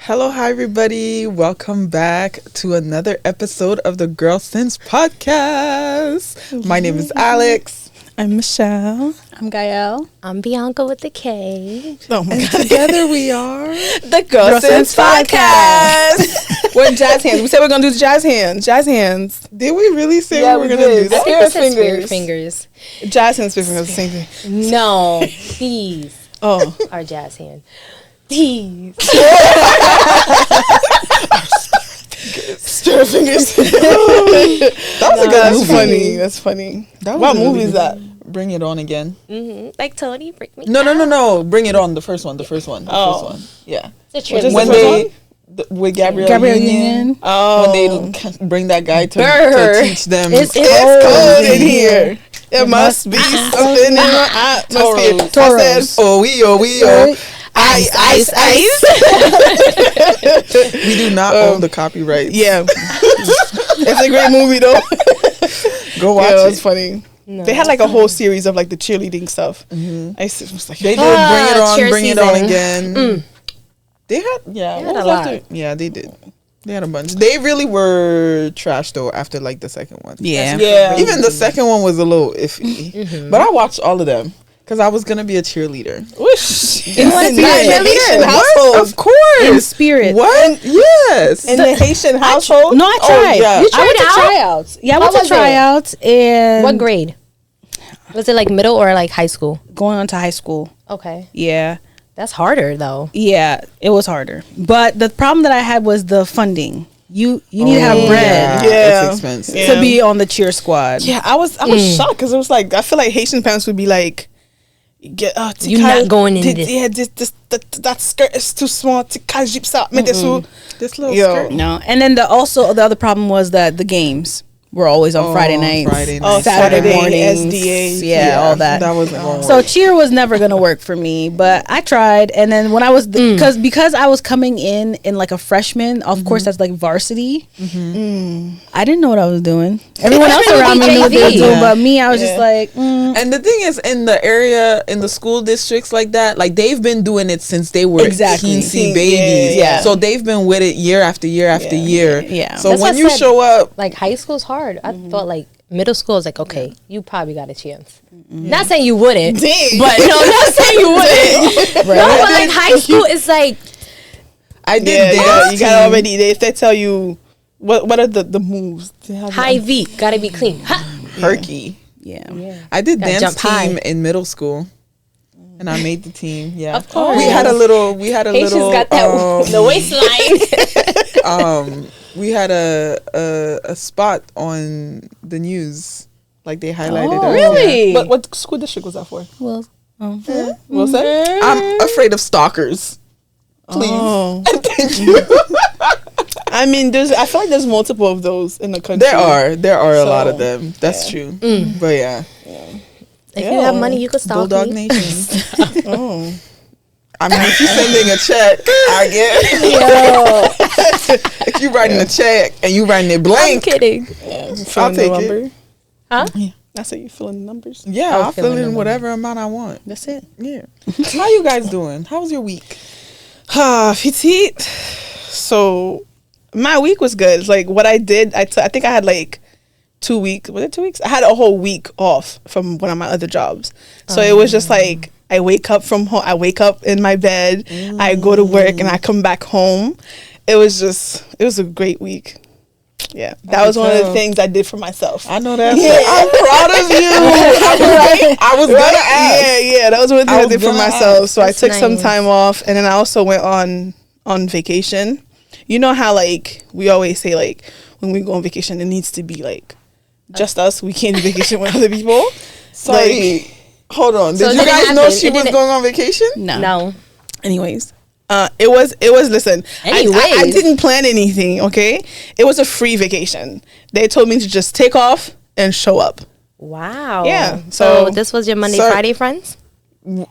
Hello, hi everybody. Welcome back to another episode of the Girl Sense podcast. My name is Alex. I'm Michelle. I'm Gael. I'm Bianca with the K. Oh my And God. together we are The Girl Sense podcast. We're jazz hands. We said we're going to do jazz hands. Jazz hands. Did we really say Yeah, we were we going to do did. that? Spirit Spirit fingers. fingers. Jazz hands, spirit fingers, the same thing. No, these Oh. are jazz hands. These. Spirit fingers. That was a good That's movie. funny. That's funny. That was What a really movie is good that? movie. Bring It On Again. Like Tony, break me. No. Bring It On. The first one. Oh. First one. Yeah. It's a Which is tribute. When the first they with Gabrielle Gabrielle Union. Union. Oh. When they bring that guy to Brr. teach them. It's Cold in here. It must be something in my atmosphere. Toros. I said, Oh, we. ice. We do not own the copyright. Yeah. It's a great movie, though. Go watch Yeah, it. it's funny. No. They had like a whole series of like the cheerleading stuff. I was like, They did Bring It On, cheer Bring It On season. again. They had, They had what a was lot. after? Yeah, they did. They had a bunch. They really were trash though after like the second one. yeah. Even the second one was a little iffy. But I watched all of them because I was gonna be a cheerleader. Whoosh. You wanna be a cheerleader? household. Of course. In spirit. What? Yes. In the Haitian household. No, I tried. yeah. You I went to out? tryouts. Yeah, I How went to was it? tryouts and What grade? Was it like middle or like high school? going on to high school. Okay. Yeah. That's harder though. Yeah, it was harder. But the problem that I had was the funding. You need to have bread Yeah. It's expensive. Yeah. to be on the cheer squad. Yeah, I was shocked because it was like I feel like Haitian parents would be like, "Get You not going in this." Yeah, that skirt is too small. This little Yo. skirt. No, and then the other problem was that the games were always on Friday nights, Friday Saturday Saturday, mornings, SDA. yeah, all that. That wasn't going So cheer was never gonna work for me, but I tried. And then when I was because I was coming in like a freshman, of course that's like varsity. I didn't know what I was doing. Everyone else around me knew what they were JV. doing, but me, I was Yeah. just like, And the thing is, in the area, in the school districts like that, like they've been doing it since they were Exactly. teensy babies. Yeah. So they've been with it year after year after year. Yeah. So That's when what I you said. show up, Like high school's hard. I thought like middle school is like okay, you probably got a chance. Not saying you wouldn't, Dang. but no, not saying you wouldn't. No, but like high school is like I did Yeah, dance. you got already. If they tell you what are the moves, they have high V, gotta be clean. Ha! Herky. yeah. I did Gotta dance jump high. team in middle school, and I made the team. Yeah, Of course. We had a little. Haitians got that the waistline. We had a spot on the news, like they highlighted. Oh, us. Really? But what school district was that for? Well, What's that? I'm afraid of stalkers. Please. Oh. Thank you. I mean, I feel like there's multiple of those in the country. There are a lot So, of them. That's true. But yeah, If you have money, you could stalk Bulldog me. Nation. Oh. I mean, if you're sending a check, I get. If you writing a check and you writing it I'm blank, kidding. I'll take it. number. Huh? I say you fill in the numbers. yeah, I'll I'll fill fill in in the whatever amount I want. that's it. Yeah. How you guys doing? How was your week? Petit. So my week was good. It's like what I did. I think I had like 2 weeks. Was it 2 weeks? I had a whole week off from one of my other jobs. So it was just like I wake up from home. I wake up in my bed. I go to work and I come back home. It was a great week. Yeah, that was one of the things I did for myself. I know that. I'm proud of you. I was gonna ask. Yeah, that was one thing I was did for gonna myself. ask. So I That's took some nice. time off, and then I also went on vacation. You know how like we always say like when we go on vacation, it needs to be like just us. We can't do vacation with other people. Sorry. Hold on. So Did it you didn't guys know happen. she It was didn't- going on vacation? No. Anyways, it was listen. I Anyways. didn't plan anything. Okay, it was a free vacation. They told me to just take off and show up. Wow. Yeah, So so- this was your Monday so- Friday friends? I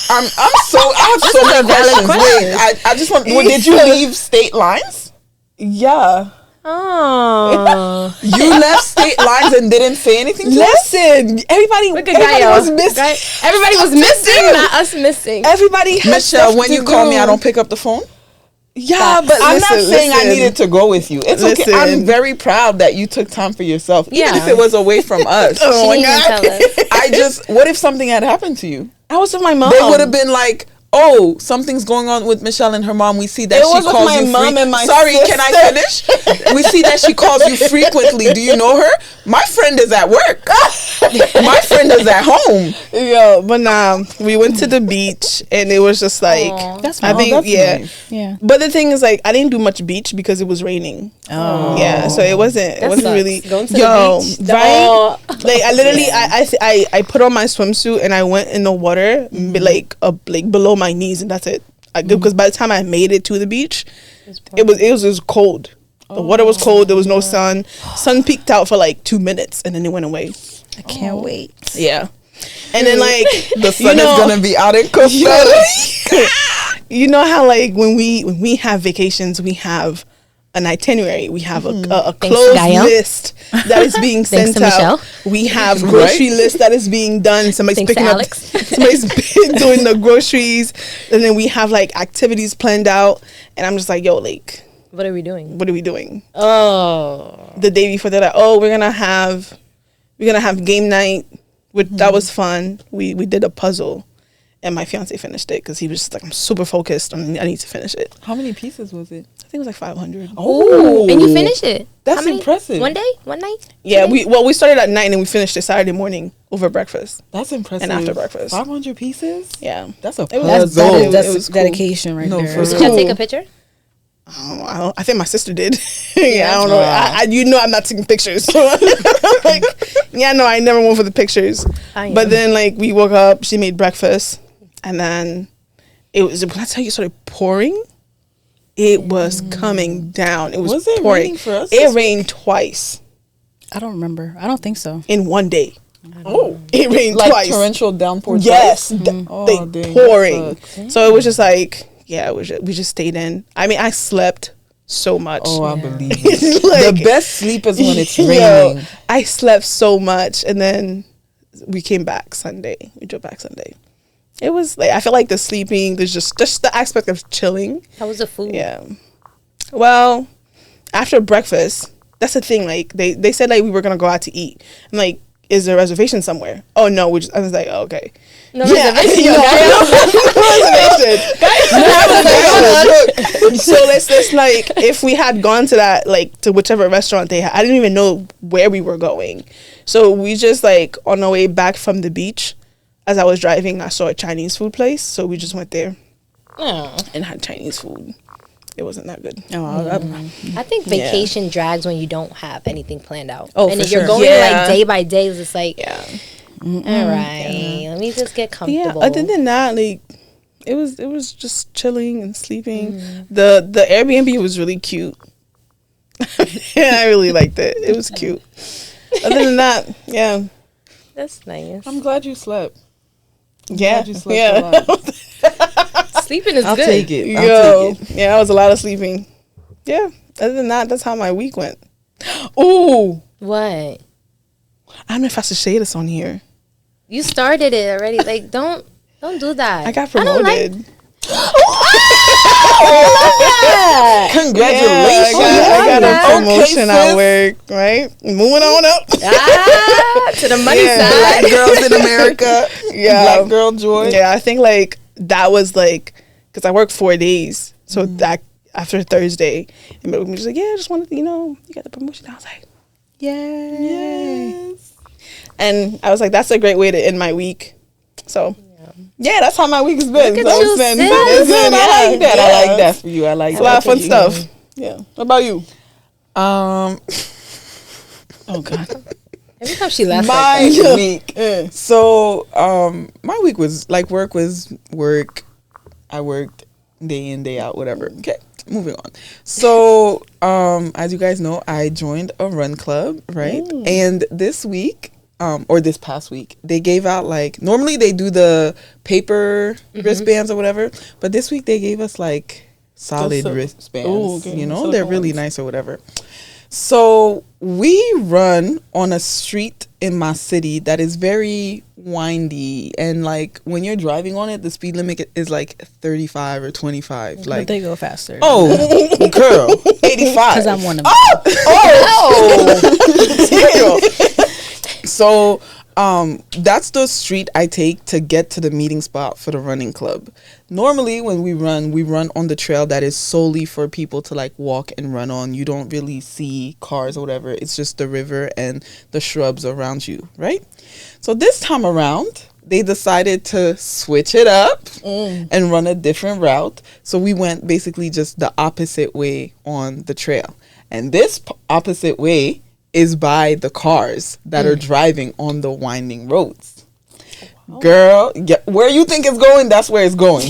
have so many valid questions. Wait, I just want. Did you leave state lines? Yeah. Oh. You left state lines and didn't say anything to us? Listen, everybody was missing. Everybody was missing, not us missing. Everybody had Michelle, stuff when to you call me, do. I don't pick up the phone. Yeah, but I'm not saying I listen. needed to go with you. It's okay. Listen. I'm very proud that you took time for yourself, even Yeah. if it was away from us. Oh my She didn't God. even tell us. I just, what if something had happened to you? I was with my mom. They would have been like, oh, something's going on with Michelle and her mom. We see that It she was with calls my you mom and my Sorry, can I sister. finish? We see that she calls you frequently. Do you know her? My friend is at work. My friend is at home. Yo, but nah, we went to the beach and it was just like Aw. That's I fine. think that's yeah. nice. Yeah. But the thing is, like, I didn't do much beach because it was raining. Oh. Yeah, so it wasn't. It That wasn't sucks. really. Going to the yo, beach, right? oh. Like I literally, I put on my swimsuit and I went in the water, like below my knees, and that's it. Because by the time I made it to the beach, it was cold. The water was cold. There was no sun. Sun peeked out for like 2 minutes and then it went away. I can't wait. Yeah, and then like The sun is gonna be out in Costa Rica. you know how like when we have vacations, we have an itinerary. We have a closed Gael. list that is being Thanks sent to out. Michelle. We have grocery list that is being done. Somebody's Thanks to picking up. Alex. Somebody's doing the groceries, and then we have like activities planned out. And I'm just like, yo, like, What are we doing? what are we doing? Oh. The day before, they're like, oh, we're gonna have game night, which that was fun. We did a puzzle. And my fiance finished it because he was just like, I'm super focused. I need to finish it. How many pieces was it? I think it was like 500. Oh, And you finished it. That's How many? impressive. One day? One night? Yeah, we started at 9 and we finished it Saturday morning over breakfast. That's impressive. And after breakfast. 500 pieces. Yeah. That's a It was- That's, puzzle. It was cool. dedication right No, there. for real. Did y'all take a picture? I think my sister did. I don't know. You know, I'm not taking pictures. Like, yeah, no, I never went for the pictures. I But am. then, like, we woke up, she made breakfast, and then when I tell you it started pouring, it was coming down. It was it pouring. raining for us? It rained twice I don't remember. I don't think so. in one day. Oh, It rained like twice. torrential downpour. Yes, twice? Oh, they dang, that pouring. sucks. So it was just like, yeah, we just stayed in. I mean, I slept so much. Oh, I believe it. It's like, The best sleep is when it's yo, raining. I slept so much, and then we came back Sunday. We drove back Sunday. It was like I feel like the sleeping. There's just the aspect of chilling. How was the food? Yeah. Well, after breakfast, that's the thing. Like they said like we were gonna go out to eat. I'm like, is there a reservation somewhere? Oh no, I was like, oh, okay. No Yeah, reservation. no reservation. So let's like if we had gone to that like to whichever restaurant they had, I didn't even know where we were going. So we just like on our way back from the beach, as I was driving, I saw a Chinese food place, so we just went there Oh. and had Chinese food. It wasn't that good. Oh, I think vacation drags when you don't have anything planned out. Oh, and for if you're sure. going Yeah. like day by day, it's just like, Yeah. all right, let me just get But yeah. comfortable. Other than that, like it was just chilling and sleeping. The Airbnb was really cute. Yeah, I really liked it. It was cute. Other than that, yeah. That's nice. I'm glad you slept. Yeah. Glad you slept Yeah. a lot. Sleeping is I'll good. take it. Yo. I'll take it. Yeah, that was a lot of sleeping. Yeah. Other than that, that's how my week went. Ooh. What? I don't know if I should say this on here. You started it already. Like, don't do that. I got don't like- promoted. Congratulations. I got a Okay, promotion at sis. work, right? Moving on up. To the money Yeah. side. Black girls in America. Yeah. Black girl joy. Yeah, I think like that was like because I worked 4 days, so that after Thursday, and we was like, yeah, I just wanted to, you got the promotion. I was like, Yes. and I was like, that's a great way to end my week. So yeah, that's how my week has been. Look at So you, it's been- sis. it's been- I like that. I yeah. like that for you. I like It's a lot of fun that. stuff. Yeah. What about you? Um, Oh God. Every time she laughs my like that. week. So, my week was like work was work. I worked day in, day out, whatever. Okay, moving on. So, as you guys know, I joined a run club, right? And this week, or this past week, they gave out like, normally they do the paper wristbands or whatever, but this week they gave us like solid Just wristbands. Ooh, okay. You know, Silicone they're really ones. nice or whatever. So we run on a street in my city that is very windy, and like when you're driving on it, the speed limit is like 35 or 25. But Like, they go faster. oh, girl, 85. Because I'm one of them. Oh, so that's the street I take to get to the meeting spot for the running club. Normally when we run on the trail that is solely for people to like walk and run on. You don't really see cars or whatever. It's just the river and the shrubs around you, right? So this time around they decided to switch it up and run a different route. So we went basically just the opposite way on the trail. And this opposite way is by the cars that are driving on the winding roads. Girl, where you think it's going, that's where it's going.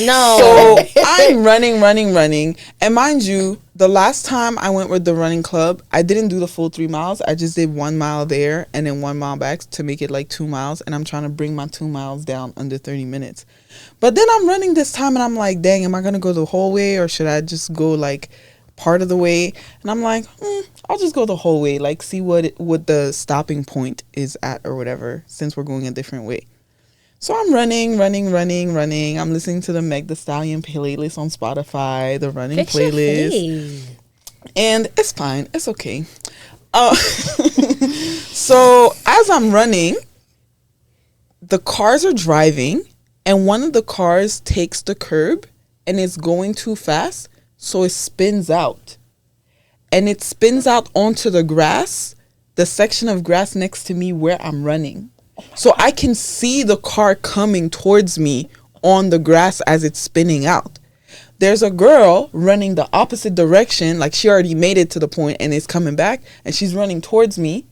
No. So I'm running. And mind you, the last time I went with the running club, I didn't do the full 3 miles. I just did 1 mile there and then 1 mile back to make it like 2 miles. And I'm trying to bring my 2 miles down under 30 minutes. But then I'm running this time and I'm like, dang, am I going to go the whole way or should I just go like part of the way? And I'm like, I'll just go the whole way, like see what the stopping point is at or whatever, since we're going a different way. So I'm running. I'm listening to the Meg Thee Stallion playlist on Spotify, the running Fix your playlist. face. And it's fine. It's okay. So as I'm running, the cars are driving and one of the cars takes the curb and it's going too fast. So it spins out. And it spins out onto the grass, the section of grass next to me where I'm running. So I can see the car coming towards me on the grass as it's spinning out. There's a girl running the opposite direction, like she already made it to the point and is coming back, and she's running towards me,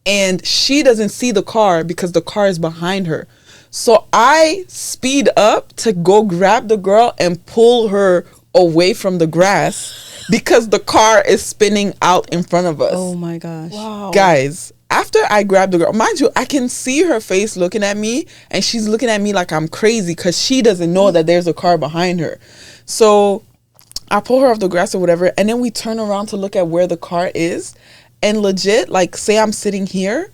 and she doesn't see the car because the car is behind her. So I speed up to go grab the girl and pull her away from the grass because the car is spinning out in front of us. Oh my gosh. Wow. Guys, after I grabbed the girl, mind you, I can see her face looking at me, and she's looking at me like I'm crazy because she doesn't know that there's a car behind her. So I pull her off the grass or whatever, and then we turn around to look at where the car is. And legit, like, say I'm sitting here,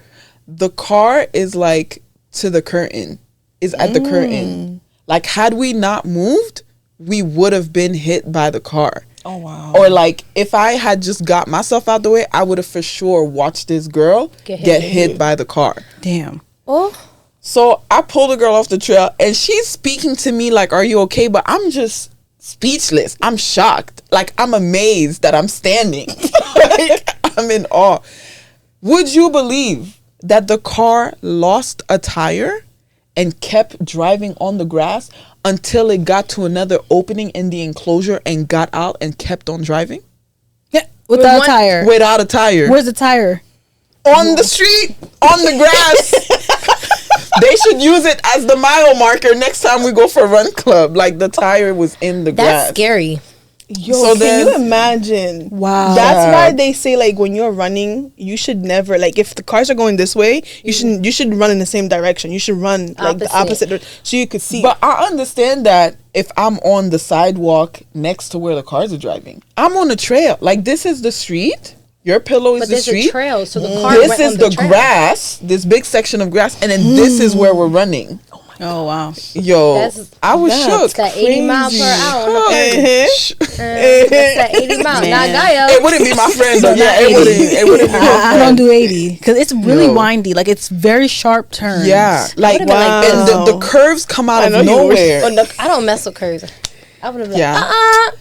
the car is like to the curtain, is at the curtain. Like, had we not moved, we would have been hit by the car. Oh, wow. Or like if I had just got myself out the way, I would have for sure watched this girl get hit by the car. Damn. Oh. So I pulled the girl off the trail and she's speaking to me like, are you okay? But I'm just speechless. I'm shocked. Like, I'm amazed that I'm standing. Like, I'm in awe. Would you believe that the car lost a tire and kept driving on the grass until it got to another opening in the enclosure and got out and kept on driving? Yeah, without a tire. Without a tire. Where's the tire? On the street, on the grass. They should use it as the mile marker next time we go for run club. Like, the tire was in the grass. That's scary. Yo, So can then- you imagine? Wow. That's why they say, like, when you're running, you should never, like, if the cars are going this way, you should run in the same direction. You should run like the opposite so you could see. But I understand that if I'm on the sidewalk next to where the cars are driving, I'm on the trail. Like, this is the street. Your pillow is But the there's street. a trail, so the car This went is on the trail. grass, this big section of grass, and then this is where we're running. Oh wow. Yo, That's- I was shook. It's that 80 mile per hour on the Huh. That's that 80 miles. Not Man. Gaia. It wouldn't be my friend though. Yeah, it wouldn't be my I friend. don't do 80 because it's really Yo. windy. Like, it's very sharp turns. Yeah, like, would've been like and the curves come out I of know you were- nowhere. Oh, no, I don't mess with curves. I would have been Yeah. like,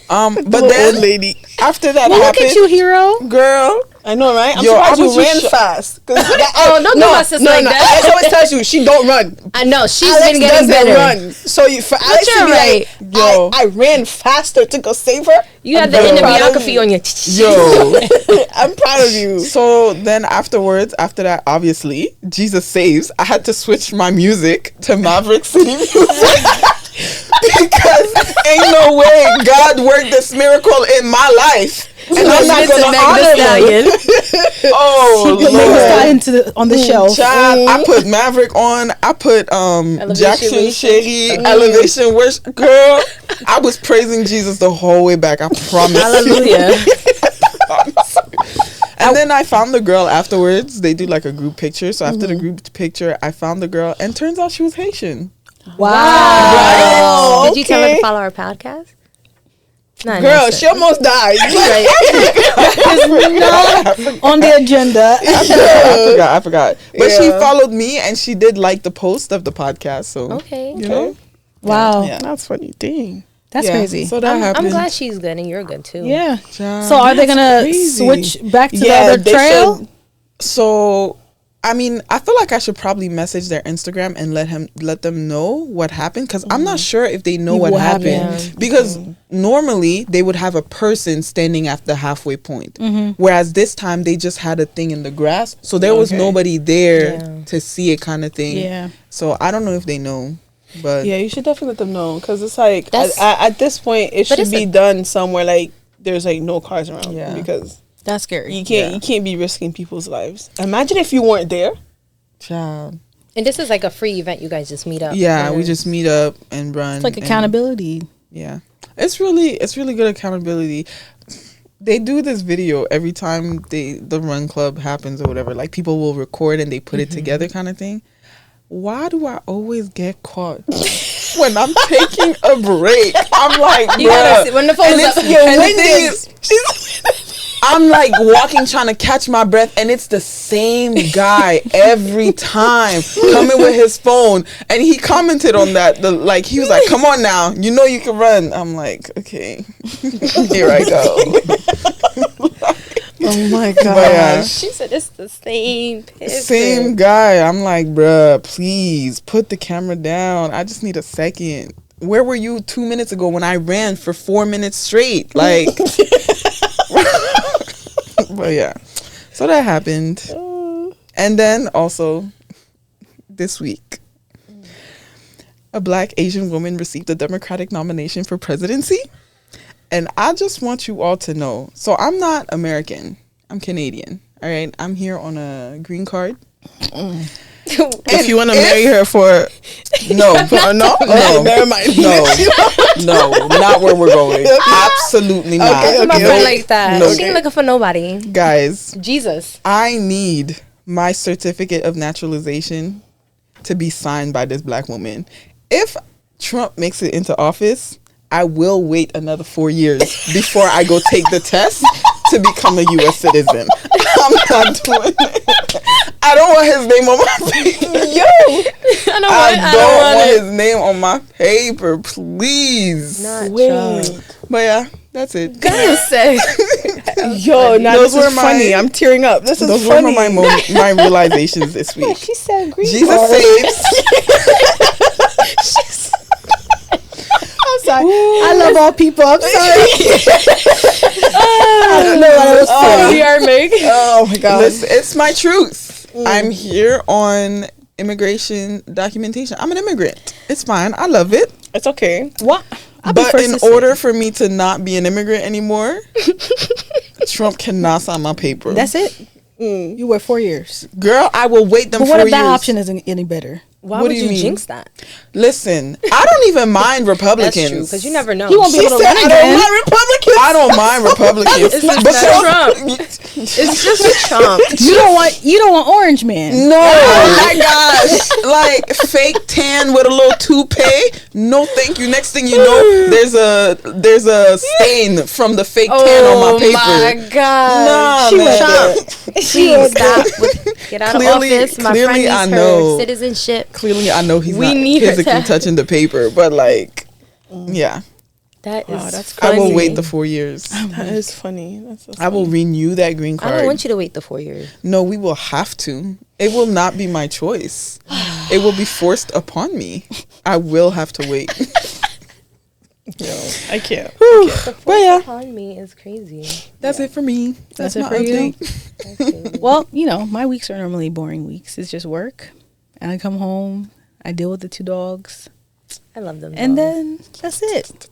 But old then lady. after that Well, look happened, at you, hero. girl. I know, right? I'm Yo, I surprised was you just ran sho- fast. oh, don't do my sister like that. Alex always tells you she don't run. I know, she's Alex been getting doesn't better. run. So for Alex to you're be right. like, Yo. I ran faster to go save her. You have the very proud of endobiography you. on your Yo. I'm proud of you. So then after that, obviously, Jesus Saves, I had to switch my music to Maverick City music. Because ain't no way God worked this miracle in my life. And I'm not Listen to gonna Meg honor Thee him. Stallion. Oh, Put Meg Thee Lord. Stallion on the shelf. Child, I put Maverick on. I put Jackson Worship. Sherry Elevation Worship. Girl, I was praising Jesus the whole way back. I promise. Hallelujah. And And then I found the girl afterwards. They do like a group picture. So after the group picture, I found the girl, and turns out she was Haitian. Wow. Right? Did you tell her Okay. to follow our podcast? Not Girl, necessary. she almost died. On the agenda. I forgot. But she Yeah. followed me, and she did like the post of the podcast. So Okay. you know, Wow. Yeah, that's funny. Dang. That's Yeah, crazy. So that happened. I'm glad she's good and you're good too. Yeah. Child, So are they that's gonna crazy. switch back to the Yeah, other they trail? should. So, I mean, I feel like I should probably message their Instagram and let them know what happened, because I'm not sure if they know what happened. happened. Because normally they would have a person standing at the halfway point, whereas this time they just had a thing in the grass, so there was Okay. nobody there Yeah. to see it, kind of thing. Yeah. So I don't know if they know, but Yeah, you should definitely let them know, because it's like That's- at this point it But should it's be a- done somewhere like there's like no cars around. Yeah. Because That's scary. you can't be risking people's lives. Imagine if you weren't there. child. And this is like a free event. You guys just meet up. Yeah, we And just meet up and run. It's like and- accountability. Yeah, it's really good accountability. They do this video every time the run club happens or whatever. Like, people will record and they put it together, kind of thing. Why do I always get caught when I'm taking a break? I'm like, You gotta bruh. see- when the phone And is it's- up. and the thing is, I'm like walking, trying to catch my breath, and it's the same guy every time coming with his phone. And he commented on that. He was like, "Come on now, you know you can run." I'm like, okay, here I go. Oh my But yeah, she said it's the same. same guy. I'm like, bruh, please put the camera down. I just need a second. Where were you 2 minutes ago when I ran for 4 minutes straight? Like, but yeah, so that happened. And then also this week, a Black Asian woman received a Democratic nomination for presidency. And I just want you all to know, so I'm not American, I'm Canadian. All right, I'm here on a green card. If you want to marry her for No, no, no, never mind. no, not where we're going. Absolutely not. Okay, My okay. friend like that. No. She ain't looking for nobody. Guys, Jesus. I need my certificate of naturalization to be signed by this Black woman. If Trump makes it into office, I will wait another 4 years before I go take the test to become a U.S. citizen. I'm not doing it. I don't want his name on my paper. I I don't want his name on my paper, please. Not Trump. But yeah, that's it. Gonna say. Yo, now Those this were is my- funny. I'm tearing up. This is Those funny. were my realizations this week. She said green Jesus card. saves. I'm sorry. I love all people. I'm sorry. I don't know what I was saying. We are Meg. Oh my god. Listen, it's my truth. I'm here on immigration documentation. I'm an immigrant. It's fine. I love it. It's okay. What? I'll be But first in to say. order for me to not be an immigrant anymore, Trump cannot sign my paper. That's it. You were 4 years. Girl, I will wait them But 4 what years. if that option isn't any better? Why What would do you you mean? jinx that? Listen, I don't even mind Republicans. That's true, because you never know. He won't be She able to said, run I again. don't mind Republicans. I don't mind Republicans. It's just Because- Trump. It's just Trump. You don't want Orange Man. No, oh my gosh! Like fake tan with a little toupee. No, thank you. Next thing you know, there's a stain from the fake tan on my paper. Oh my God. Nah, She man. Trump. Please stop. Get out Clearly- of office. My clearly friend needs I her know. citizenship. Clearly, I know he's We not need her physically to- touching the paper, but like, yeah, That is that's I funny. will wait the 4 years. That is funny. That's so I will renew that green I card. don't want you to wait the 4 years. No, we will have to. It will not be my choice. It will be forced upon me. I will have to wait. I can't. But yeah, Upon me is crazy. that's it for me. That's That's it my for you? update. Well, my weeks are normally boring weeks. It's just work. And I come home. I deal with the 2 dogs. I love them. And dogs. then that's it.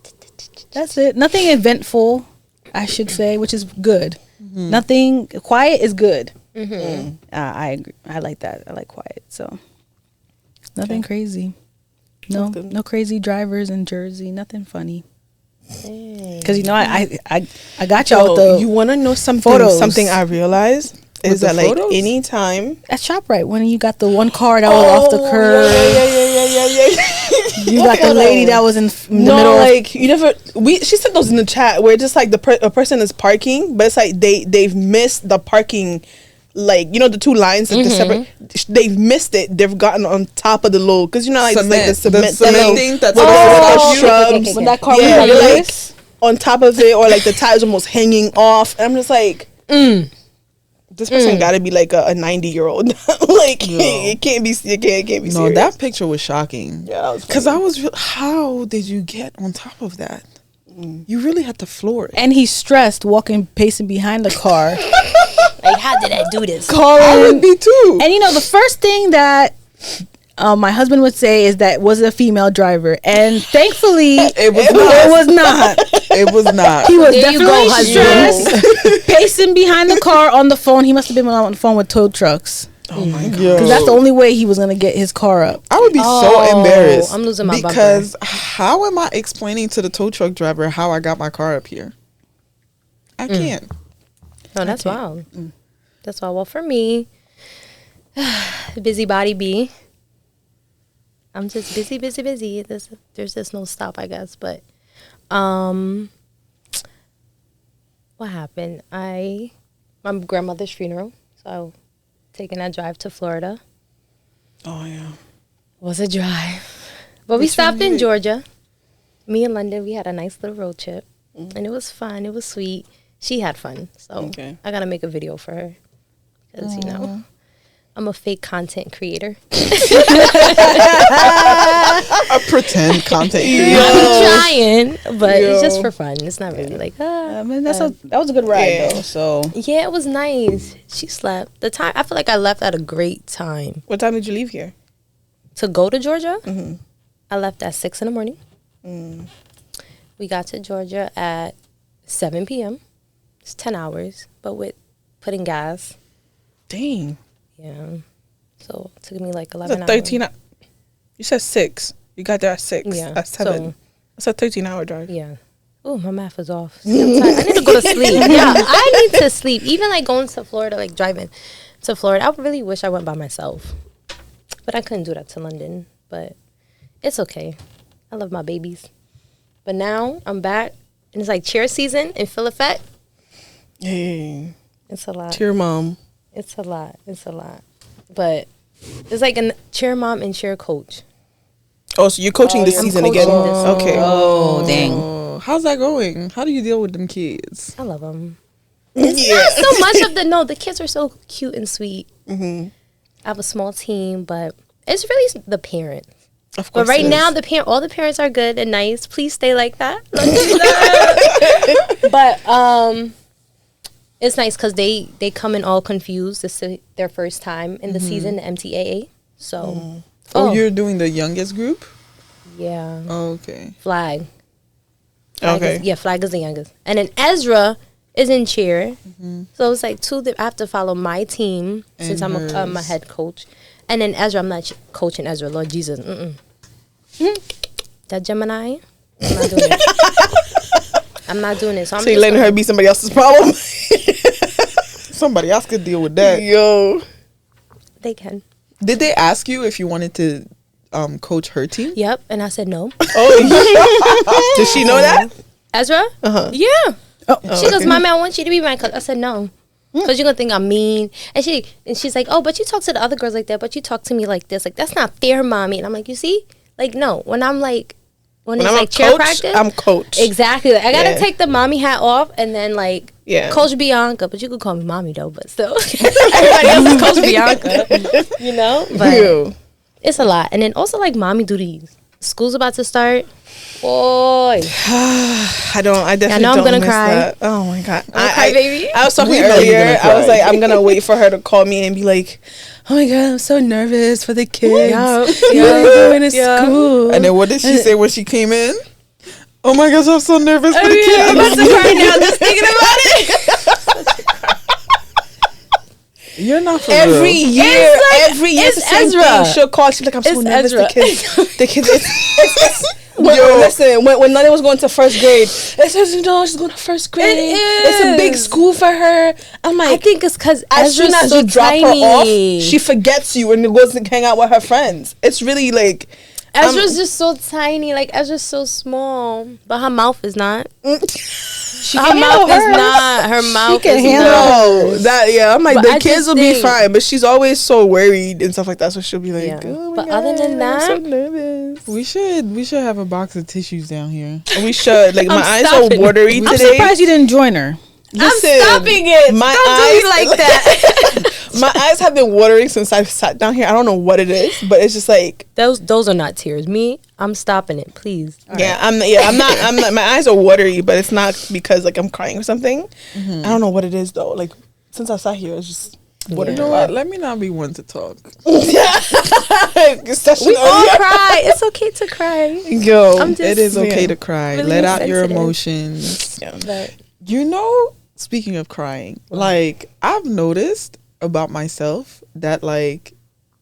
That's it. Nothing eventful, I should say, which is good. Nothing quiet is good. I agree. I like that. I like quiet. So nothing crazy. No, That's good. no crazy drivers in Jersey. Nothing funny. Because I got y'all with the you want to know something? photos. Something I realized is With the that like photos? anytime. at ShopRite when you got the one car that was off the curb. Yeah. You got the lady that was in the No, middle. like you never. She said those in the chat where just like a person is parking, but it's like they've missed the parking. Like, you know, the two lines, like the separate, they've missed it. They've gotten on top of the low, because you know, like, it's like the cement thing that's with the shrubs. okay. when that car Yeah, was they're like like this. on top of it, or like the tires almost hanging off. And I'm just like, this person got to be like a 90-year-old. Like, it can't be. It can't be. No, serious. that picture was shocking. Yeah, that was Because I was, how did you get on top of that? You really had to floor it. And he's stressed, pacing behind the car. Like, how did I do this? I would be too. And you know, the first thing that my husband would say is that was a female driver, and thankfully It was not. It was not. He was There you definitely go, husband. stressed, pacing behind the car on the phone. He must have been on the phone with tow trucks, Oh my god. because that's the only way he was gonna get his car up. I would be so embarrassed. I'm losing my because how am I explaining to the tow truck driver how I got my car up here? I can't. No, that's wild. That's wild. Well, for me, busybody bee. I'm just busy. There's just no stop, I guess. But, what happened? My grandmother's funeral. So, taking that drive to Florida. Oh yeah. Was a drive. But we stopped in Georgia. Me and London, we had a nice little road trip. And it was fun. It was sweet. She had fun. So Okay. I got to make a video for her. Because, you know, I'm a fake content creator. A pretend content creator. I'm trying, but it's just for fun. It's not really like, I mean, that was a good ride though. So Yeah, it was nice. She slept. The time, I feel like I left at a great time. What time did you leave here? To go to Georgia, I left at 6 in the morning. We got to Georgia at 7 p.m. It's 10 hours, but with putting gas. Dang. Yeah. So it took me like That's 11 a hours. 13. You said 6. You got there at 6. Yeah. At 7. So- That's a 13-hour drive. Yeah. Oh, my math was off. See, I'm tired. I need to go to sleep. Yeah, I need to sleep. Even like going to Florida, like driving to Florida, I really wish I went by myself. But I couldn't do that to London. But it's okay. I love my babies. But now I'm back, and it's like cheer season in full effect. Hey. It's a lot. Cheer mom. It's a lot. It's a lot. But it's like a cheer mom and cheer coach. Oh, so you're coaching this I'm season coaching again? this season. Okay. oh dang. Oh, how's that going? How do you deal with them kids? I love them. Yeah. Not so much of the kids are so cute and sweet. I have a small team, but it's really the parents. Of But course. right it now, is. all the parents are good and nice. Please stay like that. But it's nice because they come in all confused. This is their first time in the season, the MTAA. So, Oh, you're doing the youngest group? yeah, Oh, okay. Flag. Okay. Flag is the youngest, and then Ezra is in cheer. So it's like two that I have to follow my team since And I'm a hers. head coach, and then Ezra, I'm not coaching Ezra. Lord Jesus, that Gemini, I'm not doing it. I'm not doing it. So I'm So you're just letting gonna- her be somebody else's problem? Somebody else could deal with that. Yo. They can. Did they ask you if you wanted to coach her team? Yep, and I said no. Oh, did she know that? Ezra? Uh-huh. Yeah. Oh, She goes, Mommy, I want you to be my coach. I said no. Because you're gonna think I'm mean. And she's like, oh, but you talk to the other girls like that, but you talk to me like this. Like, that's not fair, Mommy. And I'm like, you see? Like, no. When it's I'm like a cheer coach, practice. I'm coach. Exactly. Like, I gotta Yeah. take the mommy hat off and then like Yeah. Coach Bianca, but you could call me mommy though, but still. Everybody else is Coach Bianca. You know? But Ew. it's a lot. And then also like mommy duties. School's about to start. Boy. I definitely I know I'm don't gonna miss cry. that. Oh my god. cry, baby. I was talking We know you're earlier. gonna I was cry. like, I'm gonna wait for her to call me and be like, oh my god, I'm so nervous for the kids. You're going to school. And then what did she say when she came in? Oh my gosh, I'm so nervous for the kids. I'm about to cry now just thinking about it. You're not for Every real. year, It's like- every year, it's the same Ezra. thing. She'll call. She's like, I'm so It's nervous. Ezra. The kids. It's Listen, when London was going to first grade, it says, she's going to first grade. It's a big school for her. I'm like, I think it's because as soon as you drop her off, she forgets you and goes to hang out with her friends. It's really like... Ezra's just so tiny. Like, Ezra's so small. But her mouth is not. Her mouth is not. Her mouth is not. I'm like, the kids will be fine. But she's always so worried and stuff like that. So she'll be like, oh my but God, other than that, I'm so nervous. We should have a box of tissues down here. We should. Like, my eyes are watery today. I'm surprised you didn't join her. Listen, I'm stopping it. My Don't eyes, do me like that. My eyes have been watering since I sat down here. I don't know what it is, but it's just like those are not tears. Me, I'm stopping it, please. I'm not. My eyes are watery, but it's not because like I'm crying or something. I don't know what it is though. Like since I sat here, it's just watery. You know what? Let me not be one to talk. We all cry. It's okay to cry. Yo, it is okay to cry. Really Let out your sensitive. emotions. Yeah. You know, speaking of crying, like I've noticed about myself that like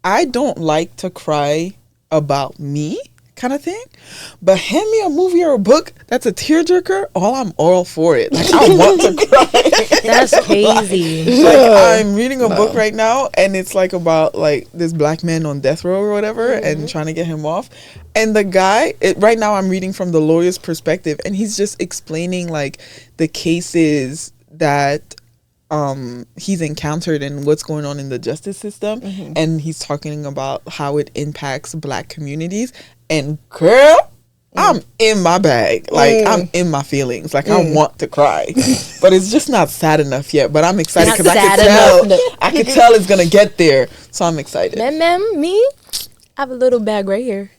I don't like to cry about me kind of thing, but hand me a movie or a book that's a tearjerker, I'm all for it. Like I want to cry. That's crazy. Like I'm reading a book right now and it's like about like this black man on death row or whatever and trying to get him off, and the guy right now I'm reading from the lawyer's perspective and he's just explaining like the cases that he's encountered and what's going on in the justice system, and he's talking about how it impacts black communities, and girl, I'm in my bag. Like I'm in my feelings. Like I want to cry, but it's just not sad enough yet. But I'm excited because I can tell it's gonna get there. So I'm excited. Me, I have a little bag right here.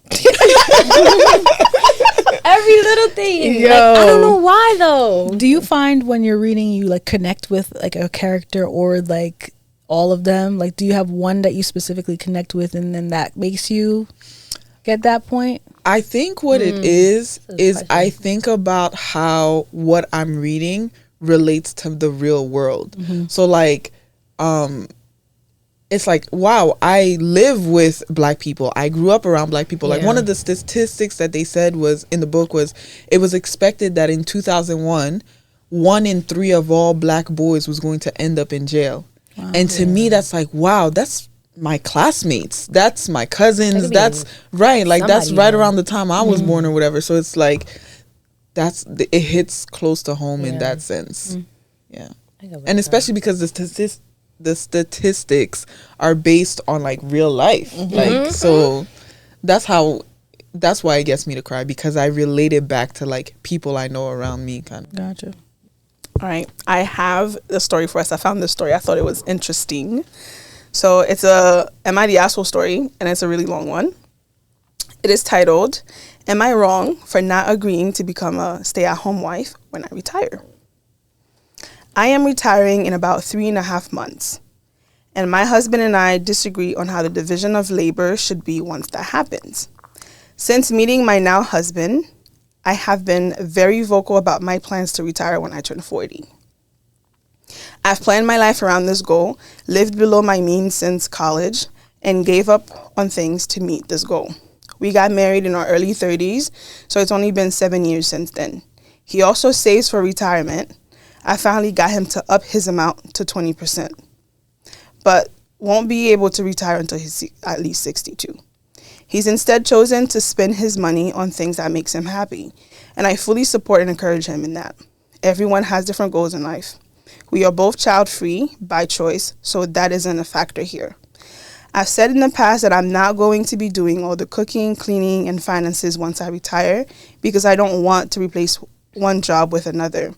Every little thing. Yo. Like, I don't know why though. Do you find when you're reading you like connect with like a character or like all of them? Like do you have one that you specifically connect with and then that makes you get that point? I think what it is I think about how what I'm reading relates to the real world. So like it's like, wow, I live with black people. I grew up around black people. Like one of the statistics that they said was in the book was it was expected that in 2001, 1 in 3 of all black boys was going to end up in jail. Wow. And to me, that's like, wow, that's my classmates. That's my cousins. That's right. Like that's right around the time I was born or whatever. So it's like, it hits close to home in that sense. Yeah. And especially because the statistics are based on like real life, like so that's why it gets me to cry, because I relate it back to like people I know around me kind of. Gotcha. All right, I have a story for us. I found this story, I thought it was interesting. So it's a Am I the Asshole story, and it's a really long one. It is titled, Am I Wrong for Not Agreeing to Become a Stay-at-Home Wife When I Retire? I am retiring in about 3.5 months, and my husband and I disagree on how the division of labor should be once that happens. Since meeting my now husband, I have been very vocal about my plans to retire when I turn 40. I've planned my life around this goal, lived below my means since college, and gave up on things to meet this goal. We got married in our early 30s, so it's only been 7 years since then. He also saves for retirement. I finally got him to up his amount to 20%, but won't be able to retire until he's at least 62. He's instead chosen to spend his money on things that makes him happy, and I fully support and encourage him in that. Everyone has different goals in life. We are both child-free by choice, so that isn't a factor here. I've said in the past that I'm not going to be doing all the cooking, cleaning, and finances once I retire because I don't want to replace one job with another.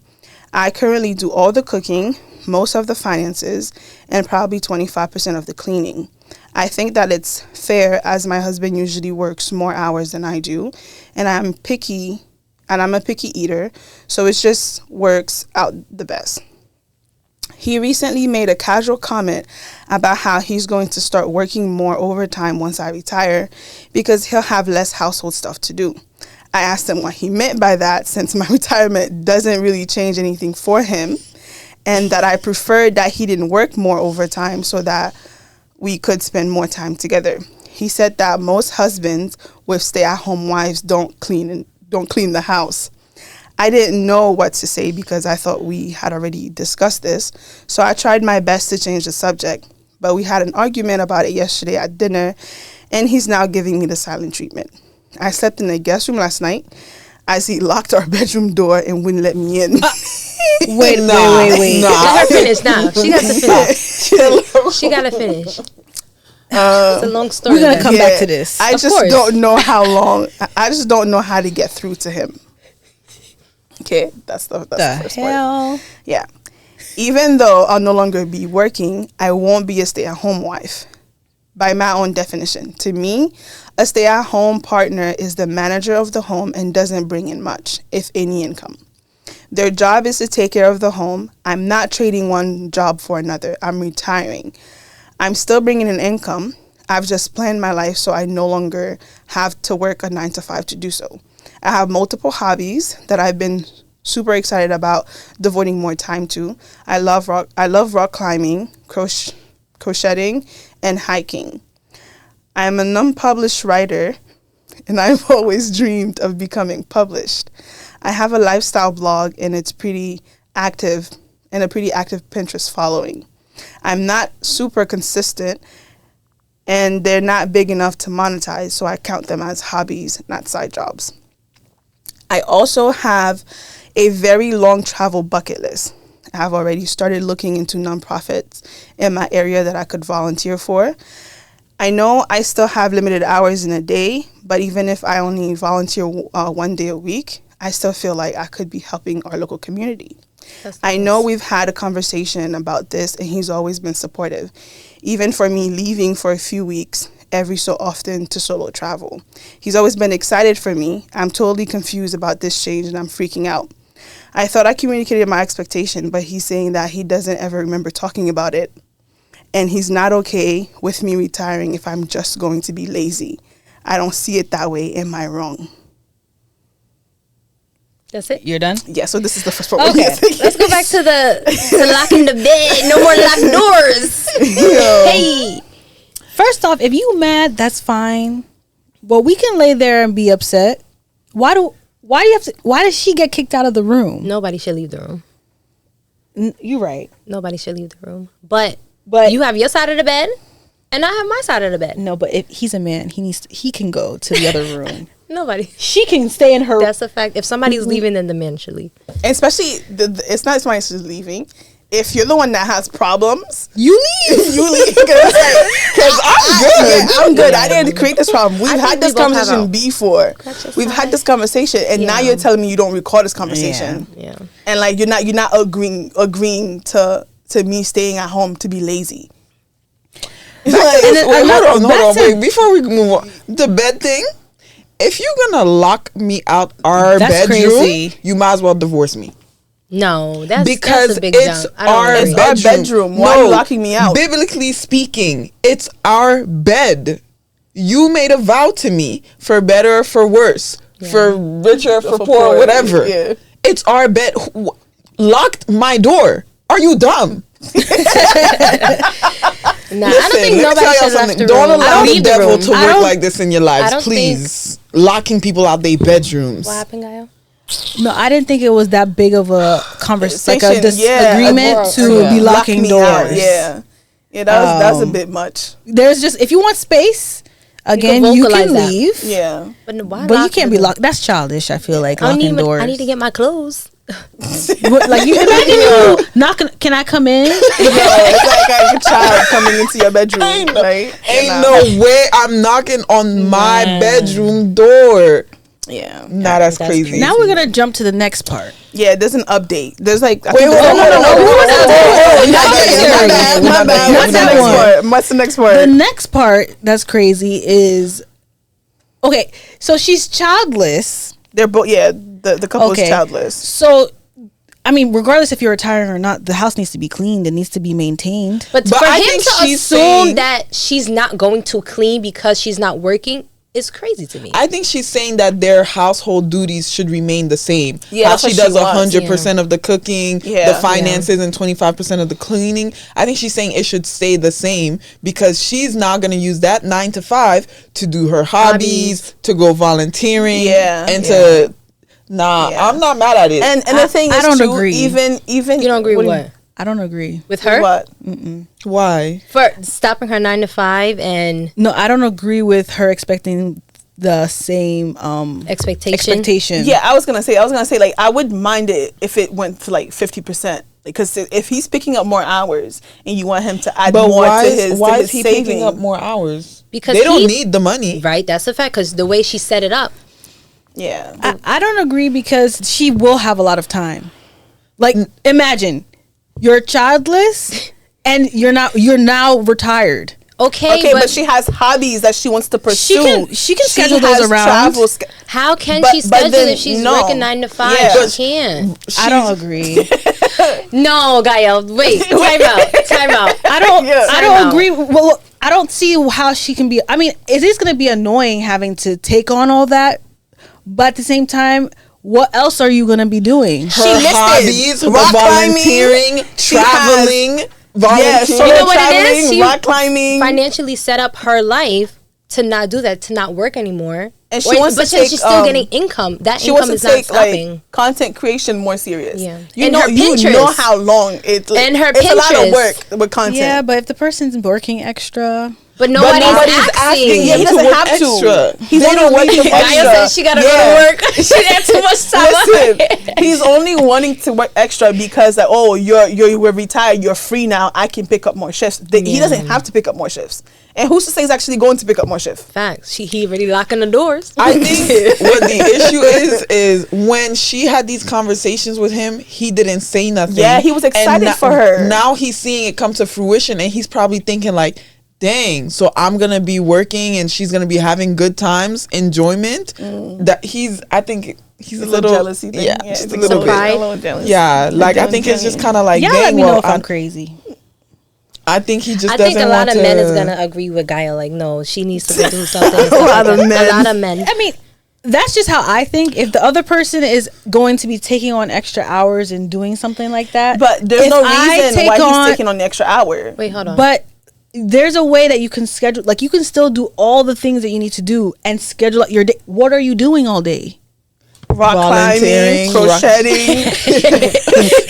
I currently do all the cooking, most of the finances, and probably 25% of the cleaning. I think that it's fair as my husband usually works more hours than I do, and I'm a picky eater, so it just works out the best. He recently made a casual comment about how he's going to start working more overtime once I retire because he'll have less household stuff to do. I asked him what he meant by that, since my retirement doesn't really change anything for him, and that I preferred that he didn't work more overtime so that we could spend more time together. He said that most husbands with stay-at-home wives don't clean don't clean the house. I didn't know what to say because I thought we had already discussed this. So I tried my best to change the subject. But we had an argument about it yesterday at dinner, and he's now giving me the silent treatment. I slept in the guest room last night as he locked our bedroom door and wouldn't let me in. Wait. Let her finish now. She got to finish. She got to finish. It's a long story. We're going to come back to this. I just don't know how long. I just don't know how to get through to him. Okay, that's the first part. Yeah. Even though I'll no longer be working, I won't be a stay-at-home wife. By my own definition. To me, a stay-at-home partner is the manager of the home and doesn't bring in much, if any, income. Their job is to take care of the home. I'm not trading one job for another. I'm retiring. I'm still bringing in income. I've just planned my life so I no longer have to work a 9 to 5 to do so. I have multiple hobbies that I've been super excited about devoting more time to. I love rock climbing, crocheting, and hiking. I am an unpublished writer, and I've always dreamed of becoming published. I have a lifestyle blog, and it's pretty active, and a pretty active Pinterest following. I'm not super consistent, and they're not big enough to monetize, so I count them as hobbies, not side jobs. I also have a very long travel bucket list. I have already started looking into nonprofits in my area that I could volunteer for. I know I still have limited hours in a day, but even if I only volunteer 1 day a week, I still feel like I could be helping our local community. I know we've had a conversation about this, and he's always been supportive, even for me leaving for a few weeks every so often to solo travel. He's always been excited for me. I'm totally confused about this change, and I'm freaking out. I thought I communicated my expectation, but he's saying that he doesn't ever remember talking about it, and he's not okay with me retiring if I'm just going to be lazy. I don't see it that way. Am I wrong? That's it? You're done? Yeah, so this is the first part. Okay, let's go back to the locking the bed. No more locked doors. Hey. First off, if you mad, that's fine. But we can lay there and be upset. Why do you have to? Why does she get kicked out of the room? Nobody should leave the room. You're right. Nobody should leave the room. But you have your side of the bed, and I have my side of the bed. No, but if he's a man, he can go to the other room. Nobody. She can stay in her. That's a fact. If somebody's leaving, then the man should leave. And especially, it's not somebody who's leaving. If you're the one that has problems, you leave. You leave. Because I'm good. Yeah, I'm good. I didn't create this problem. We've had this conversation before. We've had this conversation, and now you're telling me you don't recall this conversation. Yeah. And like you're not agreeing to me staying at home to be lazy. Hold on. Wait, before we move on, the bed thing. If you're gonna lock me out our bedroom, crazy. You might as well divorce me. No, that's because a big it's jump. our bedroom. Why are you locking me out? Biblically speaking, it's our bed. You made a vow to me, for better or for worse, for richer, for poor, whatever. Yeah. It's our bed. Locked my door. Are you dumb? Nah, I don't think nobody should left the Don't room. allow the devil to work like this in your lives, please. Locking people out their bedrooms. What happened, Gaia? No, I didn't think it was that big of a conversation, like a disagreement to be locking doors. Yeah, that was a bit much. There's just, if you want space, again, you can leave. Yeah, but you can't be locked. That's childish. I feel like locking doors. I need to get my clothes. Like, you imagine you knocking. Can I come in? It's like a child coming into your bedroom. Ain't no way I'm knocking on my bedroom door. Yeah, nah, that's crazy. Now we're gonna jump to the next part. Yeah, there's an update. There's like hold on. My bad. What's the next part? The next part that's crazy is okay. So she's childless. They're both. Yeah, the couple is childless. So, I mean, regardless if you're retiring or not, the house needs to be cleaned. It needs to be maintained. But for him to assume that she's not going to clean because she's not working is crazy to me. I think she's saying that their household duties should remain the same. Yeah, how that's she what does she wants. 100% of the cooking, Yeah. the finances, and 25% of the cleaning. I think she's saying it should stay the same because she's now going to use that 9 to 5 to do her hobbies, to go volunteering, and to. Nah, I'm not mad at it. And the thing is, I don't too, agree. Even you don't agree with what? I don't agree With her? What? Why? For stopping her 9 to 5 and No, I don't agree with her expecting the same expectation. Yeah, I was gonna say like I would mind it if it went to like 50%. Because if he's picking up more hours and you want him to add more to his why to is his he saving, picking up more hours? Because they don't need the money, right? That's a fact. Because the way she set it up. Yeah, I don't agree because she will have a lot of time. Like, imagine you're childless and you're now retired. Okay, but she has hobbies that she wants to pursue. She can schedule those around. How can she schedule if she's working 9 to 5? Yeah. She can't. I don't agree. No, Gael, wait, time out. I don't out. agree. Well, I don't see how she can be. I mean, it is going to be annoying having to take on all that, but at the same time, what else are you going to be doing? Her hobbies, volunteering, traveling. Yes, you know what it is? She rock climbing. Financially set up her life to not do that, to not work anymore. And she wants to but take, she's still getting income. That she income wants is to take not stopping. like content creation more serious. Yeah, you and know, her you Pinterest. know how long it's a lot of work with content. Yeah, but if the person's working extra. But nobody's asking. Yeah, he doesn't have to. He's only working extra. Gaia said she gotta go to work. She had too much time. Listen, he's only wanting to work extra because like, oh, you're retired, you're free now. I can pick up more shifts. He doesn't have to pick up more shifts. And who's to say he's actually going to pick up more shifts? Facts. He already locking the doors. I think what the issue is when she had these conversations with him, he didn't say nothing. Yeah, he was excited for her. Now he's seeing it come to fruition, and he's probably thinking like, dang, so I'm gonna be working and she's gonna be having good times, enjoyment. That I think he's a little jealousy thing. Yeah, It's just a little bit. jealous. Yeah, like I think it's just kind of like, Y'all dang, let me know if I'm crazy. I think he just. I doesn't think a lot want of men is to- gonna agree with Gaia. Like, no, she needs to go do something. A lot of men. I mean, that's just how I think. If the other person is going to be taking on extra hours and doing something like that, But there's if no I reason take why on- he's taking on the extra hour. Wait, hold on. But there's a way that you can schedule. Like, you can still do all the things that you need to do and schedule out your day. What are you doing all day? Rock climbing, Volunteering, crocheting,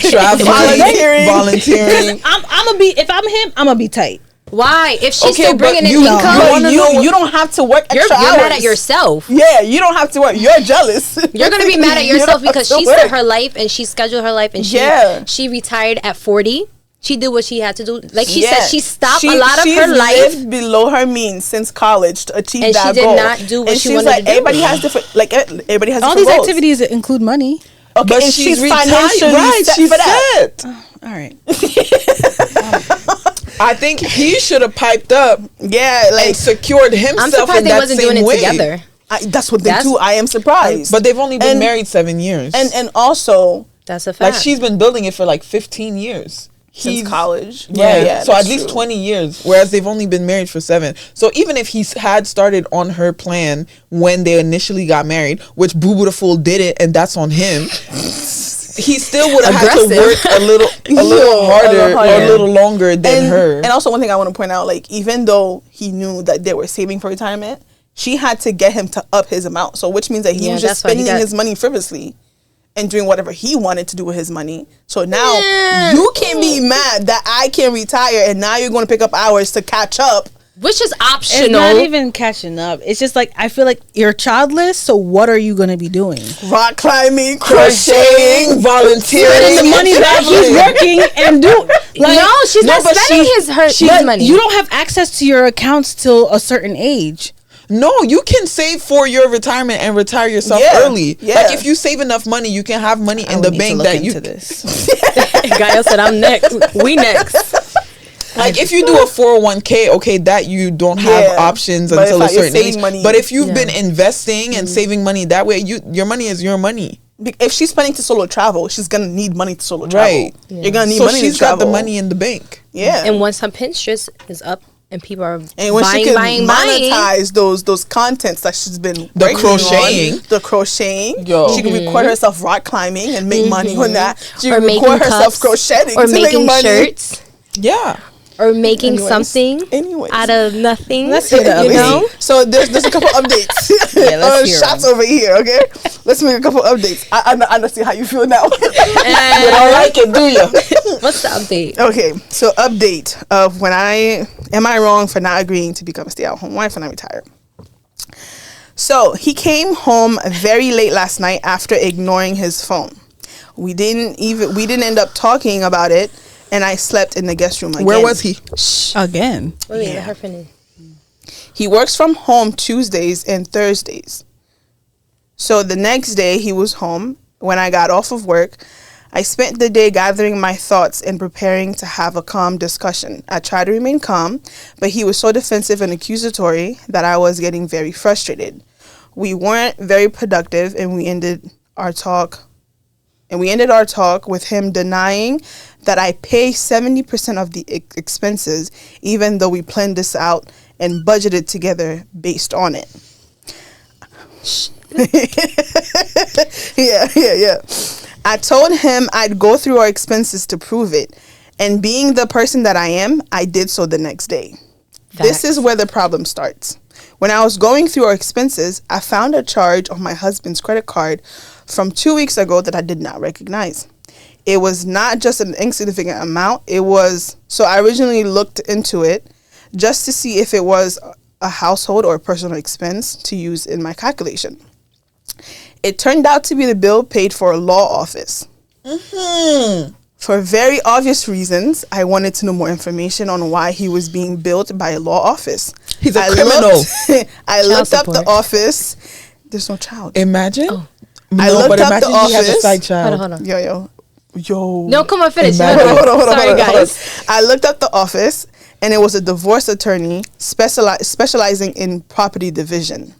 traveling, volunteering. I'm gonna be. If I'm him, I'm gonna be tight. Why? If she's Okay, still but bringing in you- income, But you don't have to work you're extra hours. mad at yourself. Yeah, you don't have to work. You're jealous. You're gonna be mad at You yourself don't have because to she work. set her life and she scheduled her life and she retired at 40. She did what she had to do. Like she said, she stopped a lot of her life. Lived below her means since college to achieve And that she did goal. not do what and she she's wanted like, to do. everybody has different. Like everybody has All different these goals. activities include money. Okay, But and she's retired, financially right? set She's for that. set. All right. I think he should have piped up Yeah, like and secured himself I'm surprised in they that wasn't same doing way. it together. that's what they do. I am surprised. But they've only been And- married 7 years. and also That's a fact. like she's been building it for like 15 years. since college. Yeah, so at that's least true. 20 years, whereas they've only been married for 7. So even if he had started on her plan when they initially got married, which Boo Boo the Fool did it, and that's on him, he still would have had to work a little harder or a little longer than her. And also one thing I want to point out, like even though he knew that they were saving for retirement, she had to get him to up his amount. So which means that he was just that's why he spending got- his money frivolously and doing whatever he wanted to do with his money. So now you can be mad that I can retire and now you're going to pick up hours to catch up. Which is It's optional. not even catching up. It's just like, I feel like you're childless, so what are you going to be doing? Rock climbing, Crocheting, volunteering, Spending the money that he's working and do. Like, no, she's not but spending his money. you don't have access to your accounts till a certain age. No, you can save for your retirement and retire yourself early. Yeah. Like if you save enough money, you can have money in the bank that you. this. Gaia said, "I'm next. We next." Like if you do a 401k, okay, that you don't have options But until a it's like you're certain age. saving money. But if you've been investing and saving money that way, your money is your money. If she's planning to solo travel, she's going to need money to solo travel. Right. You're going to need So money she's to travel. got the money in the bank. Yeah. And once her Pinterest is up and people are And when she buying, can monetize those contents that she's been The working crocheting. on, the crocheting, Yo. she can record herself rock climbing and make money on that. She or can making record herself cups, crocheting or to make making money. shirts, Yeah. or making Anyways. something Anyways. out of nothing. Let's hear the Anyways, you know? So there's a couple updates. Yeah, let's hear shots 'em. over here, okay? Let's make a couple updates. I understand how you feel now. You don't like it, do you? What's the update? Okay, so update of am I wrong for not agreeing to become a stay-at-home wife when I retire? So he came home very late last night after ignoring his phone. We didn't end up talking about it, and I slept in the guest room again. Where was he? Again. Wait, let her finish. He works from home Tuesdays and Thursdays. So the next day he was home. When I got off of work, I spent the day gathering my thoughts and preparing to have a calm discussion. I tried to remain calm, but he was so defensive and accusatory that I was getting very frustrated. We weren't very productive, and we ended our talk with him denying that I pay 70% of the expenses, even though we planned this out and budgeted together based on it. Yeah. I told him I'd go through our expenses to prove it. And being the person that I am, I did so the next day. This is where the problem starts. When I was going through our expenses, I found a charge on my husband's credit card from 2 weeks ago that I did not recognize. It was not just an insignificant amount. So I originally looked into it just to see if it was a household or a personal expense to use in my calculation. It turned out to be the bill paid for a law office. Mm-hmm. For very obvious reasons, I wanted to know more information on why he was being billed by a law office. He's a criminal. I looked up support. the office. There's no child. Imagine. Oh. I No, looked but up imagine the he has a office. side child. Hold on. Yo. No, come on, finish. Imagine. Hold on. Sorry, guys. I looked up the office, and it was a divorce attorney specializing in property division.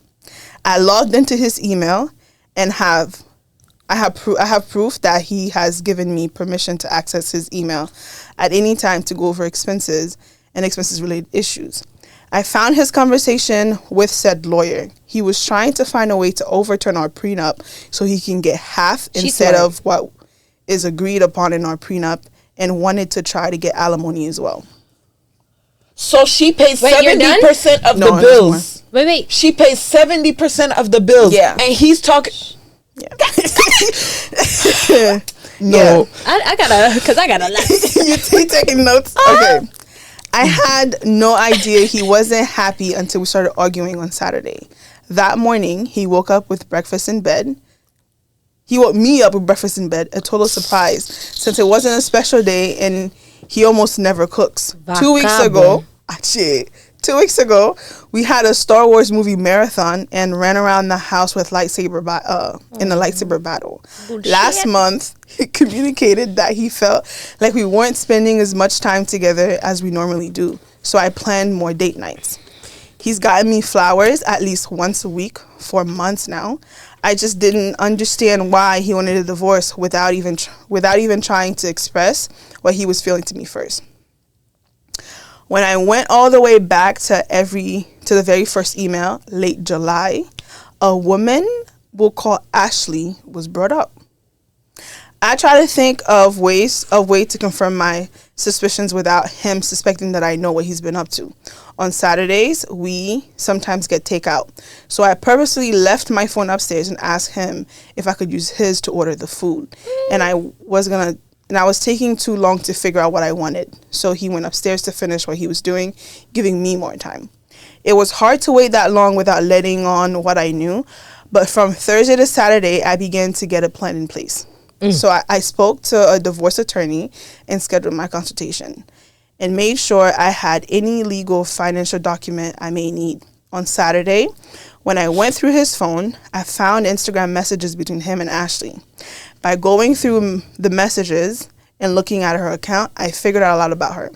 I logged into his email and I have proof that he has given me permission to access his email at any time to go over expenses and expenses-related issues. I found his conversation with said lawyer. He was trying to find a way to overturn our prenup so he can get half instead smart. of what is agreed upon in our prenup, and wanted to try to get alimony as well. So she pays Wait, you're done? 70% of No, the there's bills. Wait. She pays 70% of the bills. Yeah. And he's talking. Yeah. No. I gotta laugh. You taking notes? Okay. I had no idea he wasn't happy until we started arguing on Saturday. That morning, he woke up with breakfast in bed. He woke me up with breakfast in bed, a total surprise, since it wasn't a special day and he almost never cooks. 2 weeks ago, 2 weeks ago, we had a Star Wars movie marathon and ran around the house with in a lightsaber battle. Bullshit. Last month, he communicated that he felt like we weren't spending as much time together as we normally do, so I planned more date nights. He's gotten me flowers at least once a week for months now. I just didn't understand why he wanted a divorce without even trying to express what he was feeling to me first. When I went all the way back to the very first email, late July, a woman we'll call Ashley was brought up. I try to think of ways to confirm my suspicions without him suspecting that I know what he's been up to. On Saturdays, we sometimes get takeout. So I purposely left my phone upstairs and asked him if I could use his to order the food. And I was taking too long to figure out what I wanted. So he went upstairs to finish what he was doing, giving me more time. It was hard to wait that long without letting on what I knew. But from Thursday to Saturday, I began to get a plan in place. So I spoke to a divorce attorney and scheduled my consultation and made sure I had any legal financial document I may need. On Saturday, when I went through his phone, I found Instagram messages between him and Ashley. By going through the messages and looking at her account, I figured out a lot about her.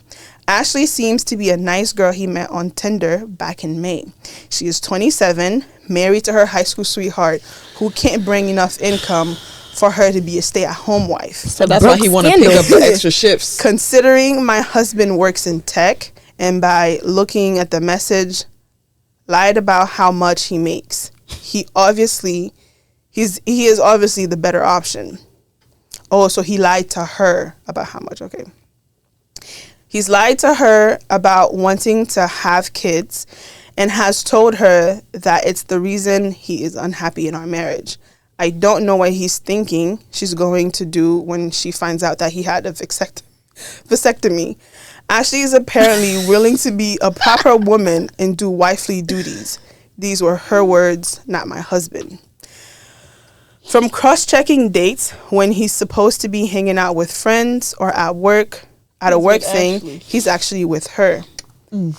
Ashley seems to be a nice girl he met on Tinder back in May. She is 27, married to her high school sweetheart who can't bring enough income for her to be a stay-at-home wife. So that's why he want to pick up the extra shifts. Considering my husband works in tech and by looking at the message, lied about how much he makes. He is obviously the better option. Oh, so he lied to her about how much. Okay. He's lied to her about wanting to have kids and has told her that it's the reason he is unhappy in our marriage. I don't know what he's thinking she's going to do when she finds out that he had a vasectomy. Ashley is apparently willing to be a proper woman and do wifely duties. These were her words, not my husband. From cross-checking dates when he's supposed to be hanging out with friends or at a work thing, Ashley. he's actually with her.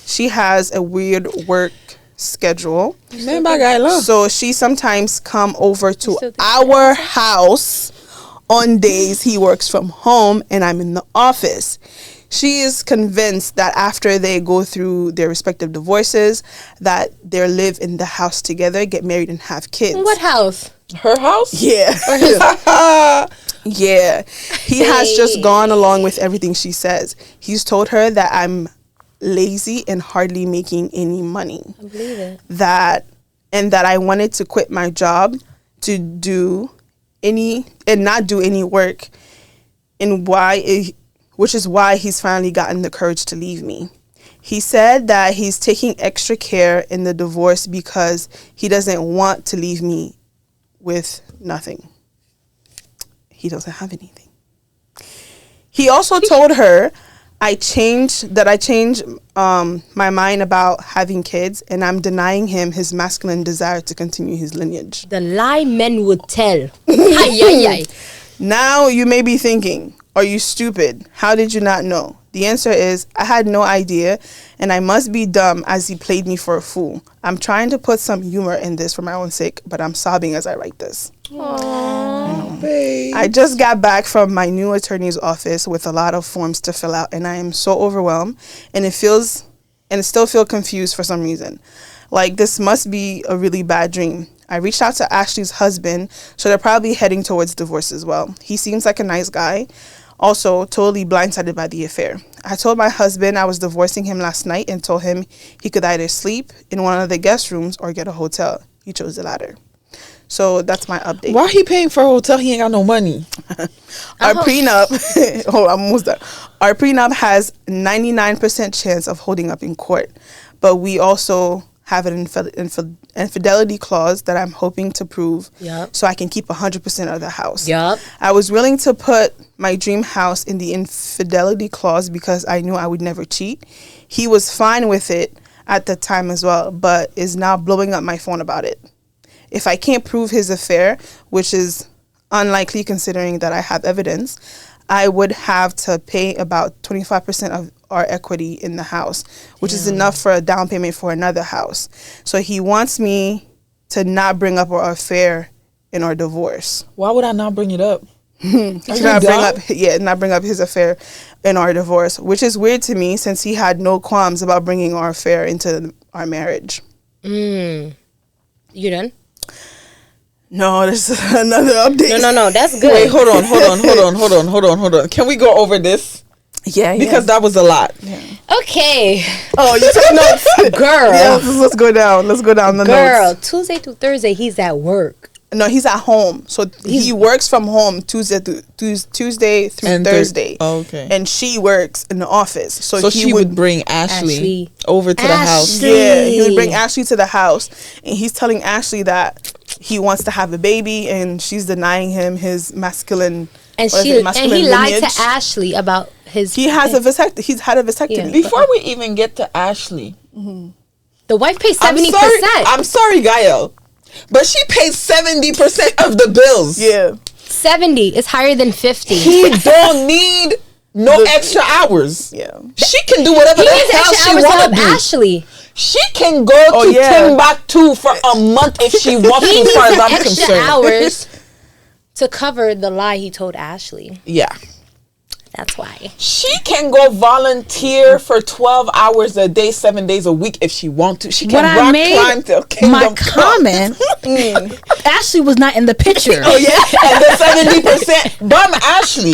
She has a weird work schedule. So she sometimes come over to our house on days he works from home and I'm in the office. She is convinced that after they go through their respective divorces, that they'll live in the house together, get married and have kids. What house? Her house? Yeah. Yeah. He has just gone along with everything she says. He's told her that I'm lazy and hardly making any money. I believe it. That I wanted to quit my job to do not do any work, and which is why he's finally gotten the courage to leave me. He said that he's taking extra care in the divorce because he doesn't want to leave me with nothing. He doesn't have anything. He also told her I changed my mind about having kids, and I'm denying him his masculine desire to continue his lineage. The lie men would tell. Ay. Now you may be thinking, are you stupid? How did you not know? The answer is, I had no idea, and I must be dumb as he played me for a fool. I'm trying to put some humor in this for my own sake, but I'm sobbing as I write this. Oh, babe. I just got back from my new attorney's office with a lot of forms to fill out, and I am so overwhelmed, and it still feel confused for some reason. Like, this must be a really bad dream. I reached out to Ashley's husband, so they're probably heading towards divorce as well. He seems like a nice guy. Also, totally blindsided by the affair. I told my husband I was divorcing him last night and told him he could either sleep in one of the guest rooms or get a hotel. He chose the latter. So that's my update. Why he paying for a hotel? He ain't got no money. Our prenup, hold on, I'm almost done. Our prenup has 99% chance of holding up in court, but we also have an infidelity clause that I'm hoping to prove, so I can keep 100% of the house. I was willing to put my dream house in the infidelity clause because I knew I would never cheat. He was fine with it at the time as well, but is now blowing up my phone about it. If I can't prove his affair, which is unlikely considering that I have evidence, I would have to pay about 25% of our equity in the house, which is enough for a down payment for another house. So he wants me to not bring up our affair in our divorce. Why would I not bring it up? Not bring up his affair in our divorce, which is weird to me since he had no qualms about bringing our affair into our marriage. You done? No, this is another update. No, that's good. Wait, hold on. Can we go over this? Yeah. Because that was a lot. Yeah. Okay. Oh, you took notes? Girl. Yeah, let's go down. Let's go down the notes. Girl, Tuesday through Thursday, he's at work. No, he's at home. So he works from home Tuesday through Thursday. Okay. And she works in the office. So she would bring Ashley over to the house. Yeah, he would bring Ashley to the house. And he's telling Ashley that he wants to have a baby, and she's denying him his masculine. And he lied to Ashley about his. He's had a vasectomy. Yeah. Before we even get to Ashley, the wife pays 70%. I'm sorry, Gael, but she pays 70% of the bills. Yeah, 70 is higher than 50. He don't need extra hours. Yeah, she can do whatever the hell she wants to do. Ashley. She can go to Timbuktu for a month if she wants to, as far as I'm concerned. Hours to cover the lie he told Ashley. Yeah. That's why. She can go volunteer for 12 hours a day, 7 days a week if she wants to. She can climb till Kingdom my comment, Ashley was not in the picture. Oh, yeah. And the 70%, bum Ashley.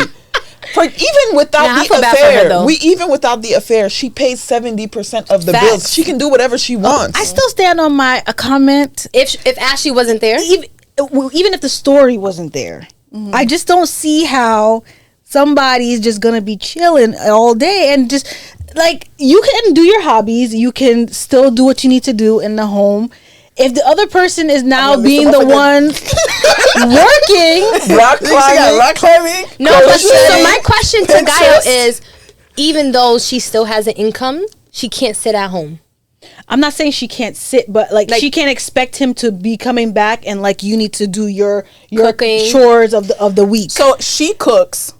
even without Nah, I the feel bad for her, affair, though. even without the affair, she pays 70% of the Facts. bills. She can do whatever she wants. I still stand on my comment. If Ashley wasn't there, Even if the story wasn't there, I just don't see how somebody's just gonna be chilling all day and just like, you can do your hobbies, you can still do what you need to do in the home. If the other person is now being the one working, rock climbing. no. But so my question to Gaio is, even though she still has an income, she can't sit at home. I'm not saying she can't sit, but like she can't expect him to be coming back and like you need to do your Cooking. chores of the week. So she cooks,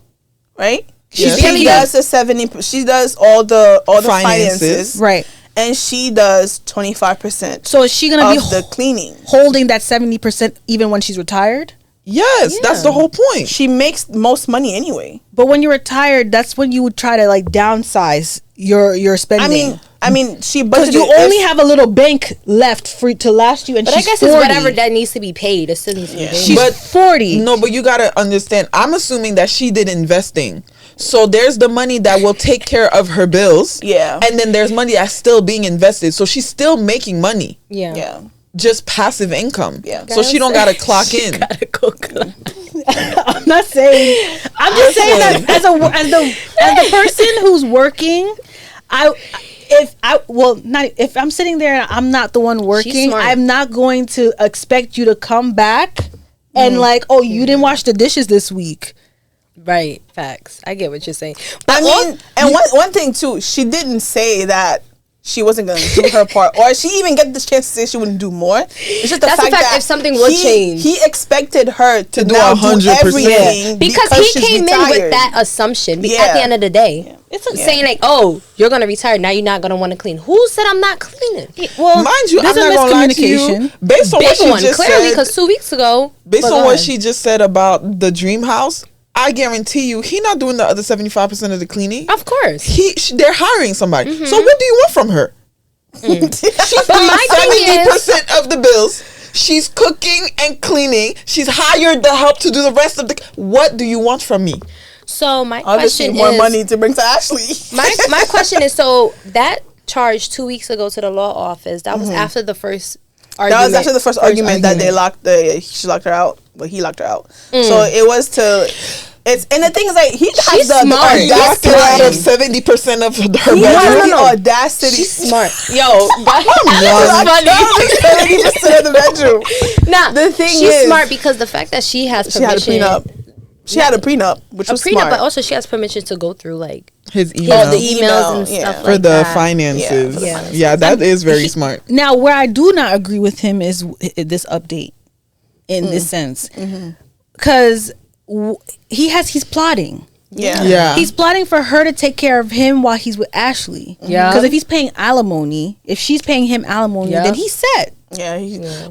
right? Yes. She does the 70. She does all the finances, Right. and she does 25%. So is she gonna of be the cleaning? holding that 70% even when she's retired? Yes, that's the whole point. She makes most money anyway. But when you're retired, that's when you would try to like downsize your spending. I mean, she budgeted. because you only have a little bank left for to last you, and But she's I guess 40. it's whatever that needs to be paid. It still needs to be paid. She's But 40. No, but you gotta understand. I'm assuming that she did investing. So there's the money that will take care of her bills. Yeah. And then there's money that's still being invested. So she's still making money. Yeah. Yeah. Just passive income. Yeah. So she don't gotta clock in. I'm not saying. I'm just saying that as the person who's working, if I'm sitting there and I'm not the one working, smart. I'm not going to expect you to come back and like, oh, you didn't wash the dishes this week. Right. Facts. I get what you're saying. I mean, and one thing too, she didn't say that she wasn't going to do her part, or she even get the chance to say she wouldn't do more. It's just the That's fact the fact that if something would change. He expected her to do now do 100%. everything because he she's came in retired. with that assumption. At Yeah. the end of the day, it's saying like, "Oh, you're gonna retire now. You're not gonna want to clean." Who said I'm not cleaning? Well, Mind you, I'm there's a not gonna lie to you. miscommunication. Based on what Big she one, just clearly, said, because 2 weeks ago, based but on go what ahead. she just said about the dream house, I guarantee you, he not doing the other 75% of the cleaning. Of course. They're hiring somebody. So what do you want from her? She's paying my thing 70% of the bills. She's cooking and cleaning. She's hired the help to do the rest of the. What do you want from me? So my Obviously, question more is, money to bring to Ashley. my question is, so that charge 2 weeks ago to the law office, that was after the first argument. That was after the first argument that she locked her out, but he locked her out. So it was to. And the thing is, like, he has the smart. He locked her out of 70% of her bedroom. the audacity. She's smart. Yo, that's funny. 70% of the bedroom. Nah, The thing she's is- smart because the fact that she has She had a permission. prenup. She had a prenup, which A was prenup, smart. but also she has permission to go through like His the email emails and yeah. stuff for like the that. finances. Yeah. Yeah, that is very smart. Now, where I do not agree with him is this update in this sense, because he's plotting. Yeah. He's plotting for her to take care of him while he's with Ashley. Yeah. Because if he's paying alimony, if she's paying him alimony, Yeah. then he's set. Yeah.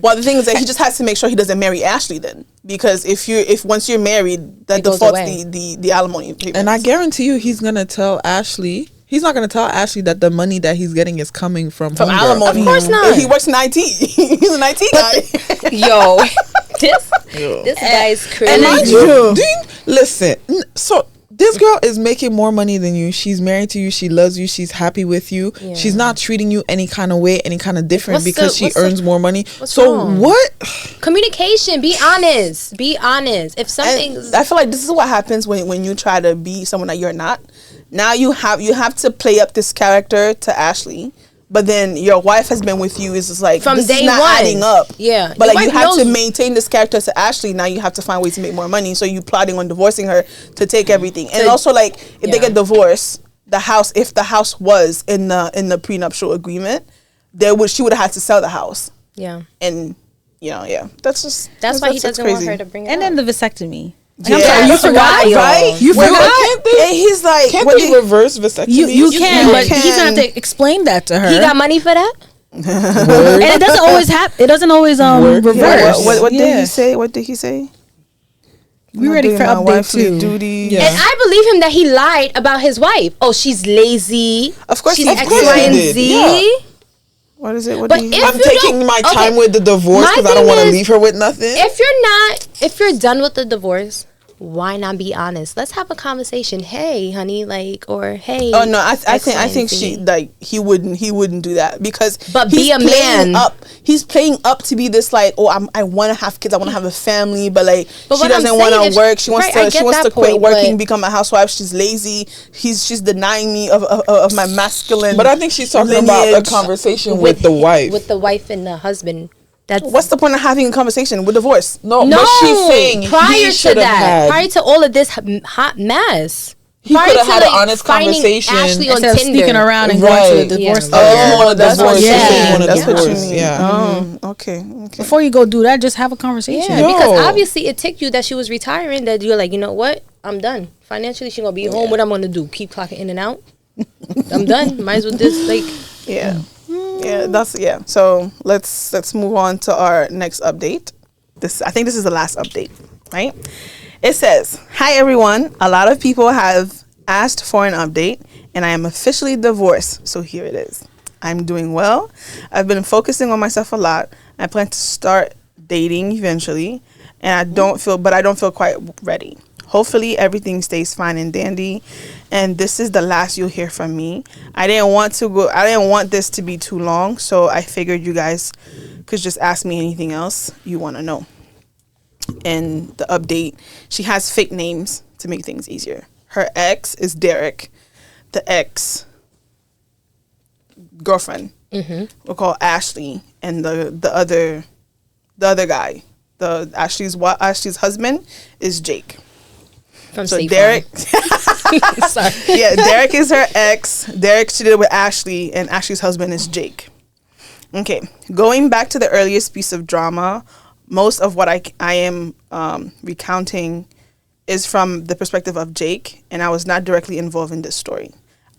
Well, the thing is that he just has to make sure he doesn't marry Ashley then, because if once you're married, that It goes defaults away. the alimony payments. And I guarantee you, he's gonna tell Ashley. He's not gonna tell Ashley that the money that he's getting is coming from from homegirl. alimony. Of course not. He works in IT. He's an IT guy. Yo, this guy's crazy. And mind you, listen. So this girl is making more money than you. She's married to you. She loves you. She's happy with you. Yeah. She's not treating you any kind of way, any kind of different What's because the- she what's the- earns more money. what's So wrong? what? Communication. Be honest. Be honest. If something's And I feel like this is what happens when you try to be someone that you're not. Now you have to play up this character to Ashley, but then your wife has been with you. Is just like From this day is not one. adding up. Yeah. but Your like you wife have to knows- maintain this character to Ashley. Now you have to find ways to make more money. So you plotting on divorcing her to take everything, and also like if they Yeah. get divorced, if the house was in the prenuptial agreement, she would have had to sell the house, yeah. and that's just That's why he that's doesn't crazy. want her to bring it And up. then the vasectomy. Yeah. I'm sorry, you That's forgot, wild. right? You Wait, forgot. can't they- And he's like, Can't what they did- reverse vasectomy? You can, but can. he's gonna have to explain that to her. He got money for that? and it doesn't always happen. It doesn't always reverse. Yeah, what did Yeah. he say? What did he say? We ready for update too. Duty. Yeah. And I believe him that he lied about his wife. Oh, she's lazy. Of course she's he X, did. Y, and He did, Z. yeah. What is it? What But did he? if I'm you taking don't- my okay, time with the divorce my because I don't thing want to is, leave her with nothing. If you're done with the divorce, why not be honest? Let's have a conversation. Hey, honey, like, or hey. Oh no, I X, think Y, and she Z. like he wouldn't do that because But he's be a playing man. up. He's playing up to be this like, oh, I want to have kids, I want to have a family, but like But she what I'm doesn't want saying to is- work. She wants right, I to get that quit point, working, but- become a housewife. She's lazy. She's denying me of my masculine. But I think she's talking about a lineage. conversation with the wife. With the wife and the husband. That's What's the point of having a conversation with divorce? no, no. but she's saying prior he to should have that, had. prior to all of this hot mess, He prior could have to, had an like, honest finding conversation Ashley on Instead of Tinder. sneaking around and Right. going to the divorce. Yeah. Oh, that's that's what what you she's Yeah. saying. Want a That's what you divorce. mean. Yeah. Oh, okay. Before you go do that, just have a conversation. Yeah, Yo. because obviously it ticked you that she was retiring. That you're like, you know what? I'm done. Financially, she gonna be home. What I'm gonna do? Keep clocking in and out? I'm done. Might as well just like. Yeah. Yeah. So let's move on to our next update. I think this is the last update, right? It says, "Hi everyone. A lot of people have asked for an update, and I am officially divorced. So here it is. I'm doing well. I've been focusing on myself a lot. I plan to start dating eventually, and I don't feel quite ready. Hopefully everything stays fine and dandy, and this is the last you'll hear from me. I didn't want this to be too long, so I figured you guys could just ask me anything else you want to know." And the update, she has fake names to make things easier. Her ex is Derek. The ex girlfriend we'll call Ashley, and the other guy, Ashley's husband is Jake. From So State Derek, Farm. Sorry. yeah, Derek is her ex. Derek cheated with Ashley, and Ashley's husband is Jake. Okay, going back to the earliest piece of drama, most of what I am recounting is from the perspective of Jake, and I was not directly involved in this story.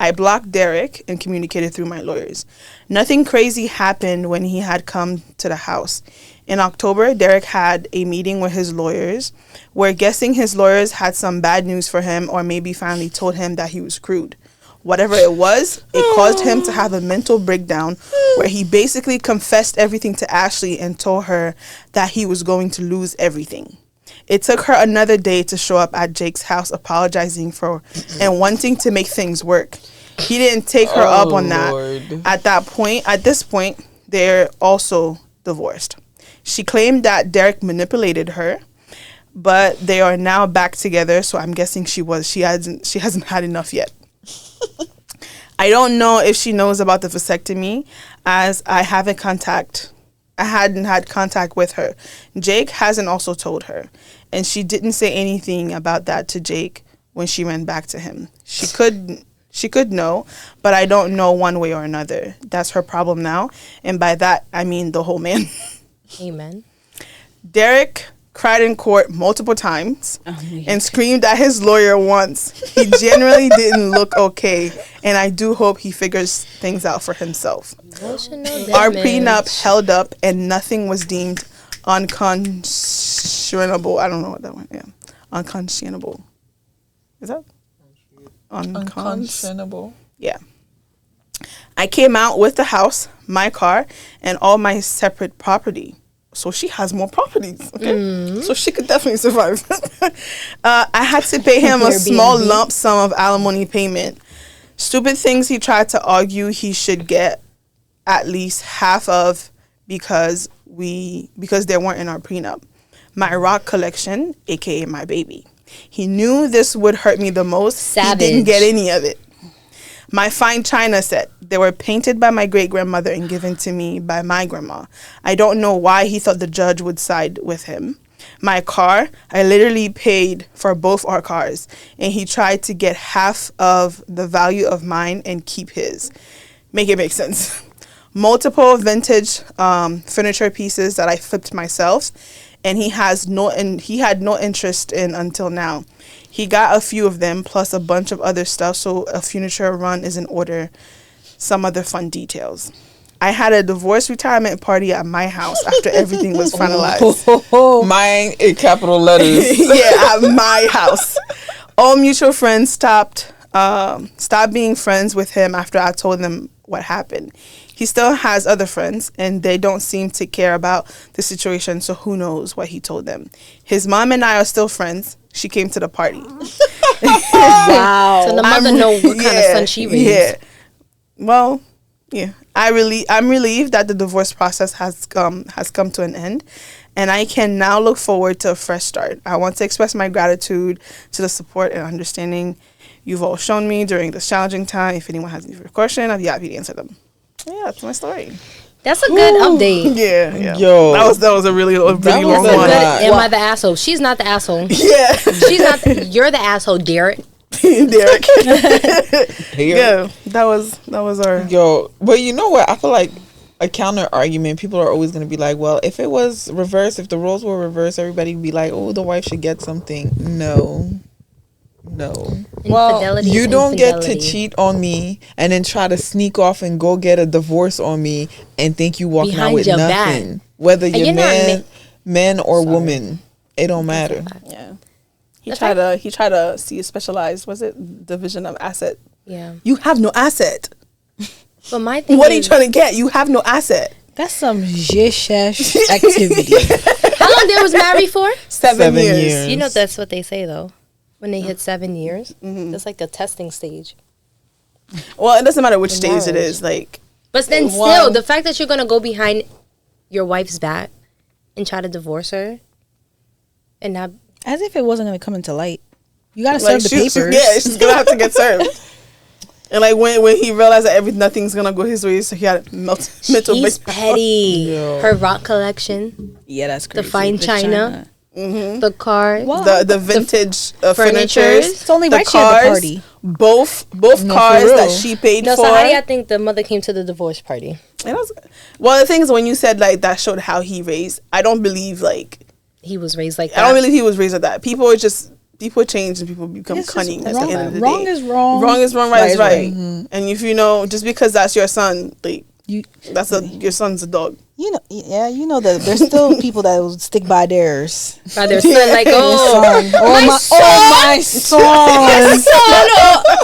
I blocked Derek and communicated through my lawyers. Nothing crazy happened when he had come to the house. In October, Derek had a meeting with his lawyers. We're guessing his lawyers had some bad news for him, or maybe finally told him that he was screwed. Whatever it was, it caused him to have a mental breakdown where he basically confessed everything to Ashley and told her that he was going to lose everything. It took her another day to show up at Jake's house apologizing for and wanting to make things work. He didn't take her up on that. Lord. At this point, they're also divorced. She claimed that Derek manipulated her, but they are now back together, so I'm guessing she hasn't had enough yet. I don't know if she knows about the vasectomy, as I hadn't had contact with her. Jake hasn't also told her, and she didn't say anything about that to Jake when she went back to him. She could know, but I don't know one way or another. That's her problem now, and by that I mean the whole man. Amen. Derek cried in court multiple times and screamed at his lawyer once. He generally didn't look okay, and I do hope he figures things out for himself. Emotional Our damage. prenup held up, and nothing was deemed unconscionable. I don't know what that one. Yeah, unconscionable. Is that Unconscionable. Yeah. I came out with the house, my car, and all my separate property. So she has more properties. Okay. So she could definitely survive. I had to pay him a small Airbnb. lump sum of alimony payment. Stupid things he tried to argue he should get at least half of because they weren't in our prenup. My rock collection, aka my baby. He knew this would hurt me the most. Savage. He didn't get any of it. My fine china set. They were painted by my great-grandmother and given to me by my grandma. I don't know why he thought the judge would side with him. My car, I literally paid for both our cars, and he tried to get half of the value of mine and keep his. Make it make sense. Multiple vintage furniture pieces that I flipped myself, and he had no interest in until now. He got a few of them, plus a bunch of other stuff, so a furniture run is in order. Some other fun details. I had a divorce retirement party at my house after everything was finalized. Mine in capital letters. Yeah, at my house. All mutual friends stopped being friends with him after I told them what happened. He still has other friends, and they don't seem to care about the situation, so who knows what he told them. His mom and I are still friends. She came to the party. Wow. So the mother know what kind of son she raised. Yeah. Well, yeah. I'm relieved that the divorce process has come to an end, and I can now look forward to a fresh start. I want to express my gratitude to the support and understanding you've all shown me during this challenging time. If anyone has any further question, I'll be happy to answer them. Yeah, that's my story. That's a good update. Yeah. Yo. That was a really long was one. a lot. Am I the asshole? She's not the asshole. Yeah. She's not. You're the asshole, Derek. Derek. Here. Yeah, that was our. Yo, but you know what? I feel like a counter argument, people are always going to be like, well, if it was reversed, if the roles were reversed, everybody would be like, oh, the wife should get something. No. Well, Infidelity You is don't get to infidelity. cheat on me and then try to sneak off and go get a divorce on me and think you walking out Behind with your nothing. back. Whether And you're you're not man or woman, it don't matter. Yeah. The He tried to see a specialized, was it division of asset? Yeah. You have no asset. But my thing What are you is, trying to get? You have no asset. That's some zhishesh activity. how long they was married for? 7 years. You know that's what they say though. When they hit 7 years, that's like a testing stage. Well, it doesn't matter which In stage it marriage. is. Like, But then One- still, the fact that you're gonna go behind your wife's back and try to divorce her, and not As if it wasn't going to come into light. You got to like serve the papers. she's gonna have to get served. And like when he realized that nothing's gonna go his way, so he had mental he's breakdown. petty. Yo. Her rock collection, Yeah, that's the crazy. fine china, the car, What? The vintage furnitures. furnitures. It's only the right here at the cars, party. Both No, cars for that real. she paid No, for. so how do you think the mother came to the divorce party? And I was- well, the thing is, when you said like that showed how he raised, I don't believe like He was raised like I that. don't believe he was raised like that. People change and people become It's just cunning at wrong. the end of the Wrong day. is wrong. Wrong is wrong, right is right. Mm-hmm. And if you know, just because that's your son, like You, your son's a dog. you know, yeah, you know that there's still people that will stick by theirs. By their son, like, oh, My son.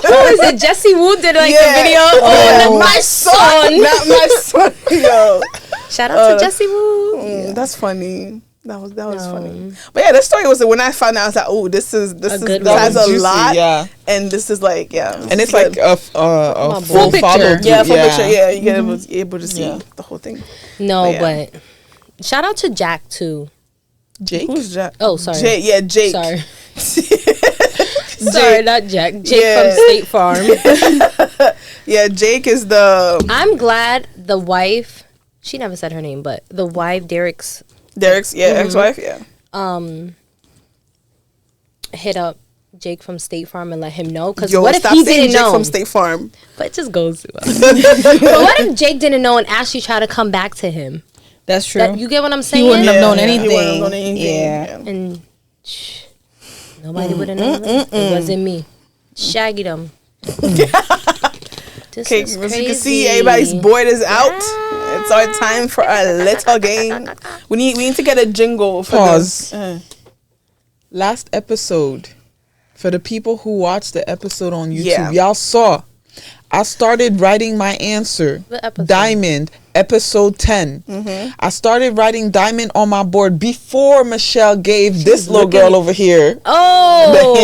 who is it? Jesse Wu did like the video. Oh, my son. Not my son. Yo. Shout out to Jesse Wu. That's funny. That was funny. But yeah, the story was that when I found out, I was like, oh, this good has one. a Juicy, lot. yeah. And this is like, And it's like good. a Full full picture. follow. yeah, for picture, yeah, you get able to see the whole thing. No, Yeah. but shout out to Jack too. Jake. Who's Jack? Oh, sorry. Jake. Sorry. Sorry, not Jack. Jake Yeah. from State Farm. Yeah, Jake is the I'm glad the wife, she never said her name, but the wife, Derek's, Derek's ex-wife. Yeah. hit up Jake from State Farm and let him know. Because Yo, what if stop he saying didn't Jake know? from State Farm? But it just goes too well. But what if Jake didn't know and actually tried to come back to him? That's true. That, you get what I'm He saying? wouldn't have known He anything. wouldn't have known anything. Yeah. And nobody would have known. It wasn't me. Shaggy them. This Okay, is as crazy. you can see, everybody's board is out. It's our time for our little game. We need to get a jingle for Pause. this. Last episode, for the people who watched the episode on YouTube, Yeah. y'all saw I started writing my answer. What episode? Diamond, episode 10. Mm-hmm. I started writing diamond on my board before Michelle gave this little girl over here the Oh.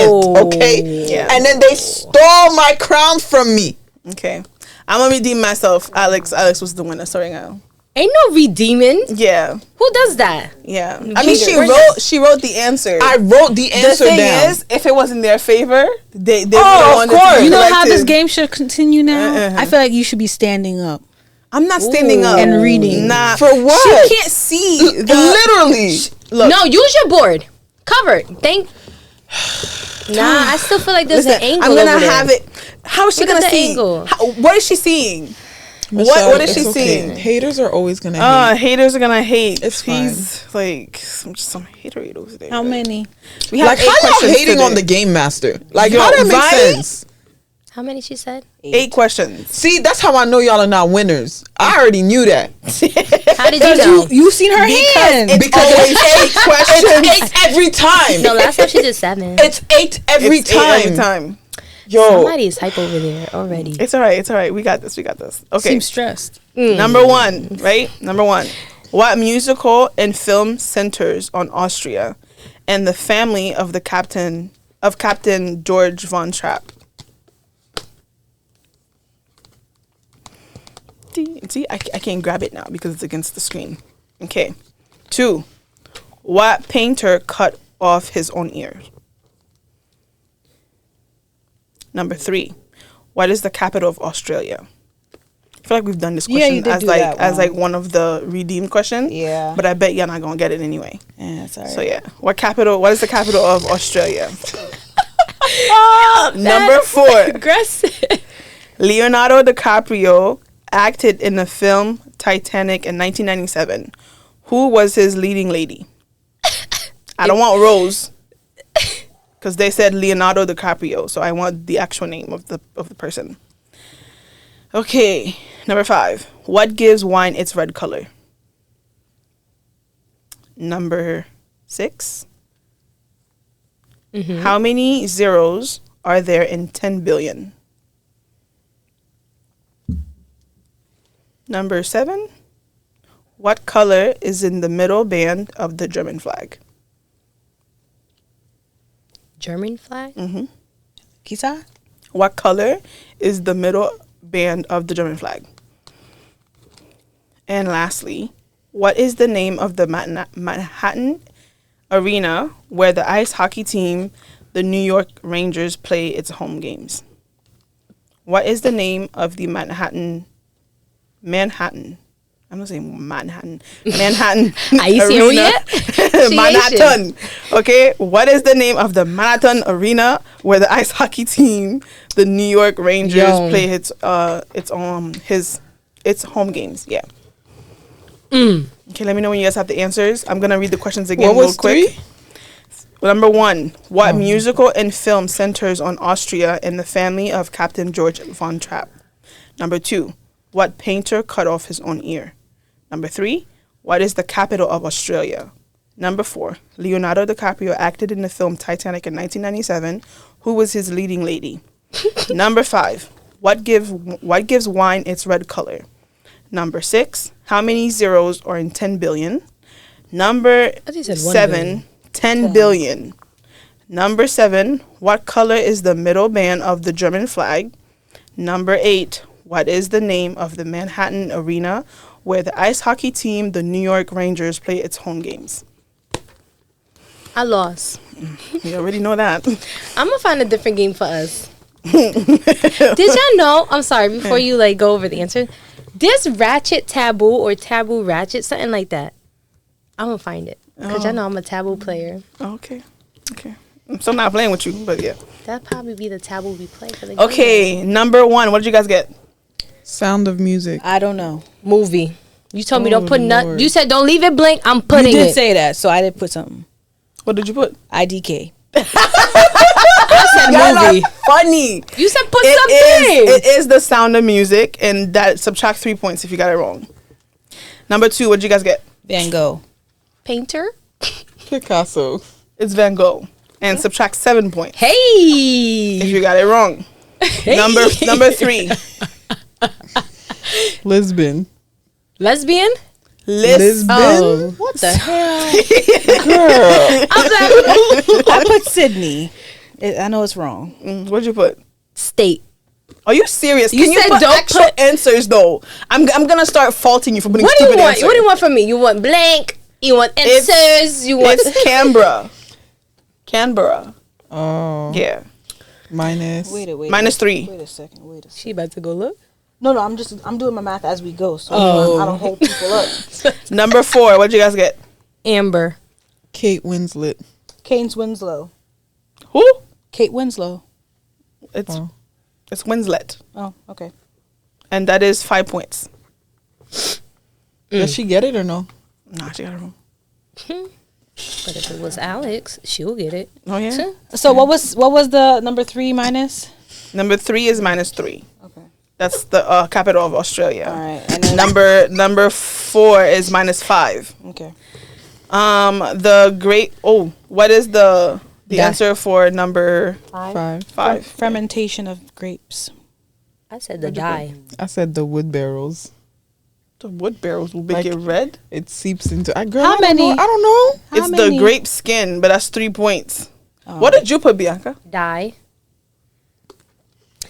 hint, okay? Yeah. And then they stole my crown from me. Okay, I'm gonna redeem myself. Alex was the winner. Sorry, now. Ain't no redeeming. Yeah, Who does that? yeah. I mean, Cheater. she wrote the answer. I wrote the The answer thing down. is, if it was in their favor, they Oh, would of want course. it to be You know how this collective. game should continue now? I feel like you should be standing up. I'm not standing up And reading. Nah, For what? She can't see. Literally. Look, No, use your board. Covered. Nah, I still feel like there's listen, an angle. I'm gonna over there. have it. How is she Look at gonna the see? angle. What is she seeing? Michelle, what is she it's okay. seeing? Haters are always gonna hate. Haters are gonna hate. It's He's like some haterade over there. How many? We have Like, 8 how y'all questions hating on the today. Game Master? Like, Yo, how that make right? sense? How many she said? 8 questions. See, that's how I know y'all are not winners. I already knew that. How did you know? You seen her hand. Because it's 8 questions. It's 8 every time. No, last time she did 7. It's 8 every It's 8 time. every time. Yo, Somebody is hype over there already. It's all right. It's all right. We got this. We got this. Okay. Seems stressed. Number one, right? Number one. What musical and film centers on Austria and the family of Captain George von Trapp? See, I can't grab it now because it's against the screen. Okay. 2. What painter cut off his own ear? Number 3. What is the capital of Australia? I feel like we've done this question as like one of the redeemed questions. Yeah. But I bet you're not gonna get it anyway. Yeah, that's all right. So yeah. What is the capital of Australia? Number 4. Aggressive. Leonardo DiCaprio acted in the film Titanic in 1997. Who was his leading lady? I don't want Rose, because they said Leonardo DiCaprio, so I want the actual name of the person. Okay, number 5. What gives wine its red color? Number 6. How many zeros are there in 10 billion? Number 7. What color is in the middle band of the German flag? German flag? Kisa? What color is the middle band of the German flag? And lastly, what is the name of the Manhattan arena where the ice hockey team, the New York Rangers, play its home games? What is the name of the Manhattan I'm not saying Manhattan. Manhattan Are you arena. serious? Manhattan. Okay. What is the name of the Manhattan arena where the ice hockey team, the New York Rangers, play its home games? Yeah. Okay. Let me know when you guys have the answers. I'm gonna read the questions again what real was quick. 3? Number 1. What musical and film centers on Austria and the family of Captain George von Trapp? Number 2. What painter cut off his own ear? Number 3. What is the capital of Australia? Number 4. Leonardo DiCaprio acted in the film Titanic in 1997. Who was his leading lady? Number 5. What gives wine its red color? Number 6. How many zeros are in 10 billion? Number I think you said 1 7. billion. 10 billion. Number 7. What color is the middle band of the German flag? Number 8. What is the name of the Manhattan arena where the ice hockey team, the New York Rangers, play its home games? I lost. You already know that. I'm gonna find a different game for us. Did y'all know? I'm sorry. Before you like go over the answer, there's Ratchet Taboo or Taboo Ratchet, something like that. I'm gonna find it because y'all know I'm a Taboo player. Okay. I'm still not playing with you, but yeah. That'd probably be the Taboo we play. Okay, number 1. What did you guys get? Sound of Music. I don't know. Movie. You told me don't put Lord. You said don't leave it blank. I'm You putting did it. say that, so I did put something. What did you put? IDK. I said movie. Funny. You said put It is The Sound of Music, and that subtract 3 points if you got it wrong. Number 2. What did you guys get? Van Gogh. Painter. Picasso. It's Van Gogh, and subtract 7 points Hey. if you got it wrong. Number 3. Lisbon. Lesbian. Lisbon. Oh, what the hell? Girl. I put Sydney. I know it's wrong. What'd you put? State. Are you serious? You Can you said put don't actual put- answers though? I'm gonna start faulting you for putting What do stupid you want? answers. What do you want from me? You want blank? You want answers? You want? It's Canberra. Oh. Yeah. Minus. Wait. Minus 3. Wait a second. She about to go look. No, I'm doing my math as we go, so I don't hold people up. Number 4. What'd you guys get? Amber. Kate Winslet. Kate Winslow. Who? Kate Winslow. It's Winslet, Oh, okay. and that is 5 points. Does she get it or no? Nah, she got it wrong. But if it was Alex, she'll get it. Oh yeah. So what was the number 3 minus? Number 3 is minus 3. Okay. That's the capital of Australia. All right. And then Number 4 is minus 5. okay. What is the The answer for number 5. Fermentation of grapes. I said the dye. I said the wood barrels. The wood barrels will make it red. It seeps into. How many? I don't know. It's the grape skin, but that's 3 points. What did you put, Bianca? Dye.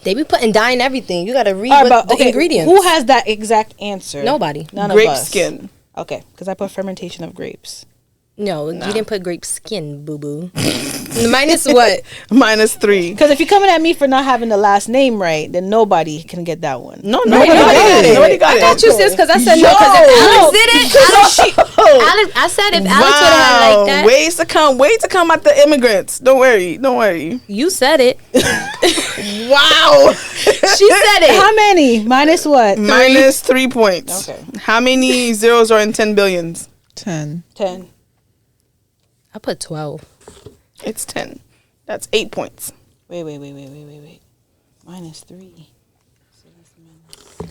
They be putting dye in everything. You gotta read the ingredients. Who has that exact answer? Nobody. None grape of us. skin. Okay, because I put fermentation of grapes. No, you didn't put grape skin, boo boo. Minus what? Minus 3. Because if you're coming at me for not having the last name right, then nobody can get that one. No, nobody got it. Nobody got it. I got you, sis, because I said no. Because if Alex did it, Alex, I said if Alex would have had like that. Ways to come at the immigrants. Don't worry. You said it. Wow. She said it. How many? Minus what? Minus 3 points. Okay. How many zeros are in 10 billions? 10. I put 12. It's 10. That's 8 points. Wait. Minus 3. So that's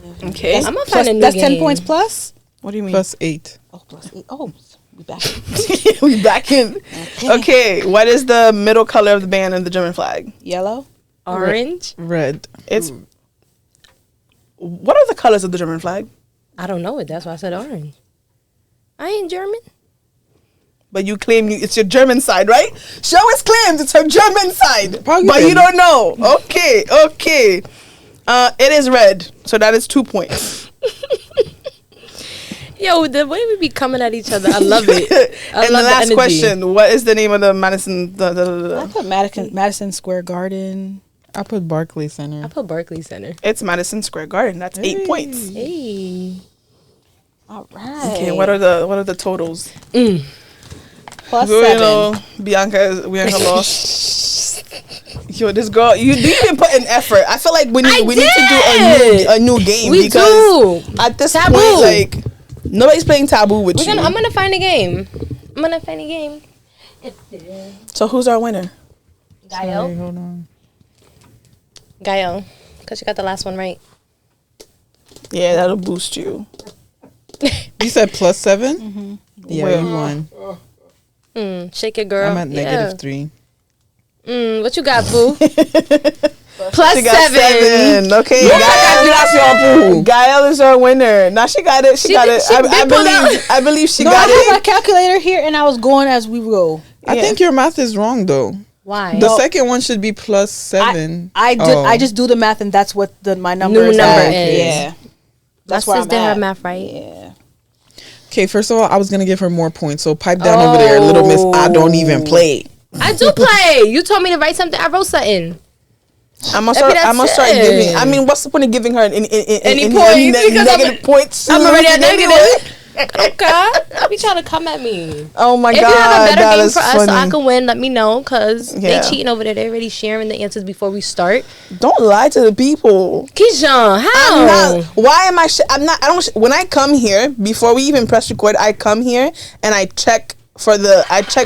minus Okay. I'm gonna find a new That's game. 10 points plus? What do you mean? Plus 8. Oh, plus 8. Oh, we back. We back in. Okay. What is the middle color of the band in the German flag? Yellow? Orange? Red. It's. What are the colors of the German flag? I don't know it. That's why I said orange. I ain't German. But you claim it's your German side, right? She always claims it's her German side. Probably but didn't. you don't know. Okay. It is red. So that is 2 points. Yo, the way we be coming at each other, I love it. I And love the last energy. question, what is the name of the Madison? I put Madison Square Garden. I put Barclays Center. I put Barclays Center. It's Madison Square Garden. That's 8 points. Hey. All right. Okay, what are the totals? Plus So, 7. Bianca lost. Yo, this girl, you didn't put in effort. I feel like we need to do a new game because at this Taboo. point, like nobody's playing Taboo with you. I'm gonna find a game. So who's our winner? Gael. Sorry, hold on. Gael, because you got the last one right. Yeah, that'll boost you. You said plus 7? Mm-hmm. Yeah, Well, you won. Shake it, girl. I'm at negative 3. What you got, boo? Plus She got 7. Okay, Gael is our winner. Now she got it. She got it. I believe she No, got I it. have my calculator here and I was going as we go. I think your math is wrong though. Why? The second one should be plus 7. I just do the math and that's what my number New is. number at. is. Yeah. That's where why I'm did her at. math right. Yeah. Okay, first of all, I was gonna give her more points, so pipe down over there, little miss. I don't even play. I do play. You told me to write something. I wrote something. I'm gonna start giving. I mean, what's the point of giving her any points? Because negative points? I'm already at negative. Okay. Be trying to come at me. Oh my If god! you have a better that game is for us funny. so I can win, let me know because Yeah. they cheating over there. They're already sharing the answers before we start. Don't lie to the people. Kishan, how? I'm not. Why am I? I'm not. I don't. When I come here, before we even press record, I come here and I check for the.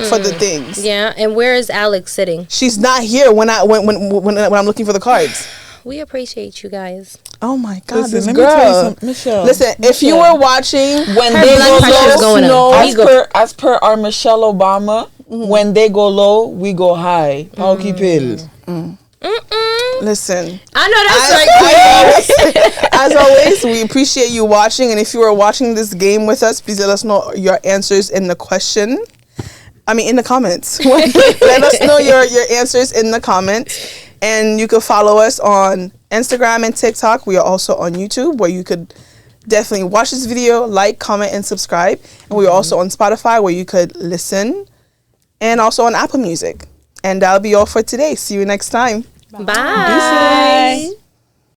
For the things. Yeah, and where is Alex sitting? She's not here when I'm looking for the cards. We appreciate you guys. Oh my god, Listen, this let me tell you girl. something, Michelle. Listen, if you were watching when Her they blood go pressure's low, going up. no, as per our Michelle Obama, when they go low, we go high. Pauki pills. listen. I know that's right. As always, we appreciate you watching. And if you are watching this game with us, please let us know your answers in the question. In the comments. Let us know your answers in the comments. And you can follow us on Instagram and TikTok. We are also on YouTube, where you could definitely watch this video, like, comment, and subscribe. And we are also on Spotify, where you could listen. And also on Apple Music. And that'll be all for today. See you next time. Bye.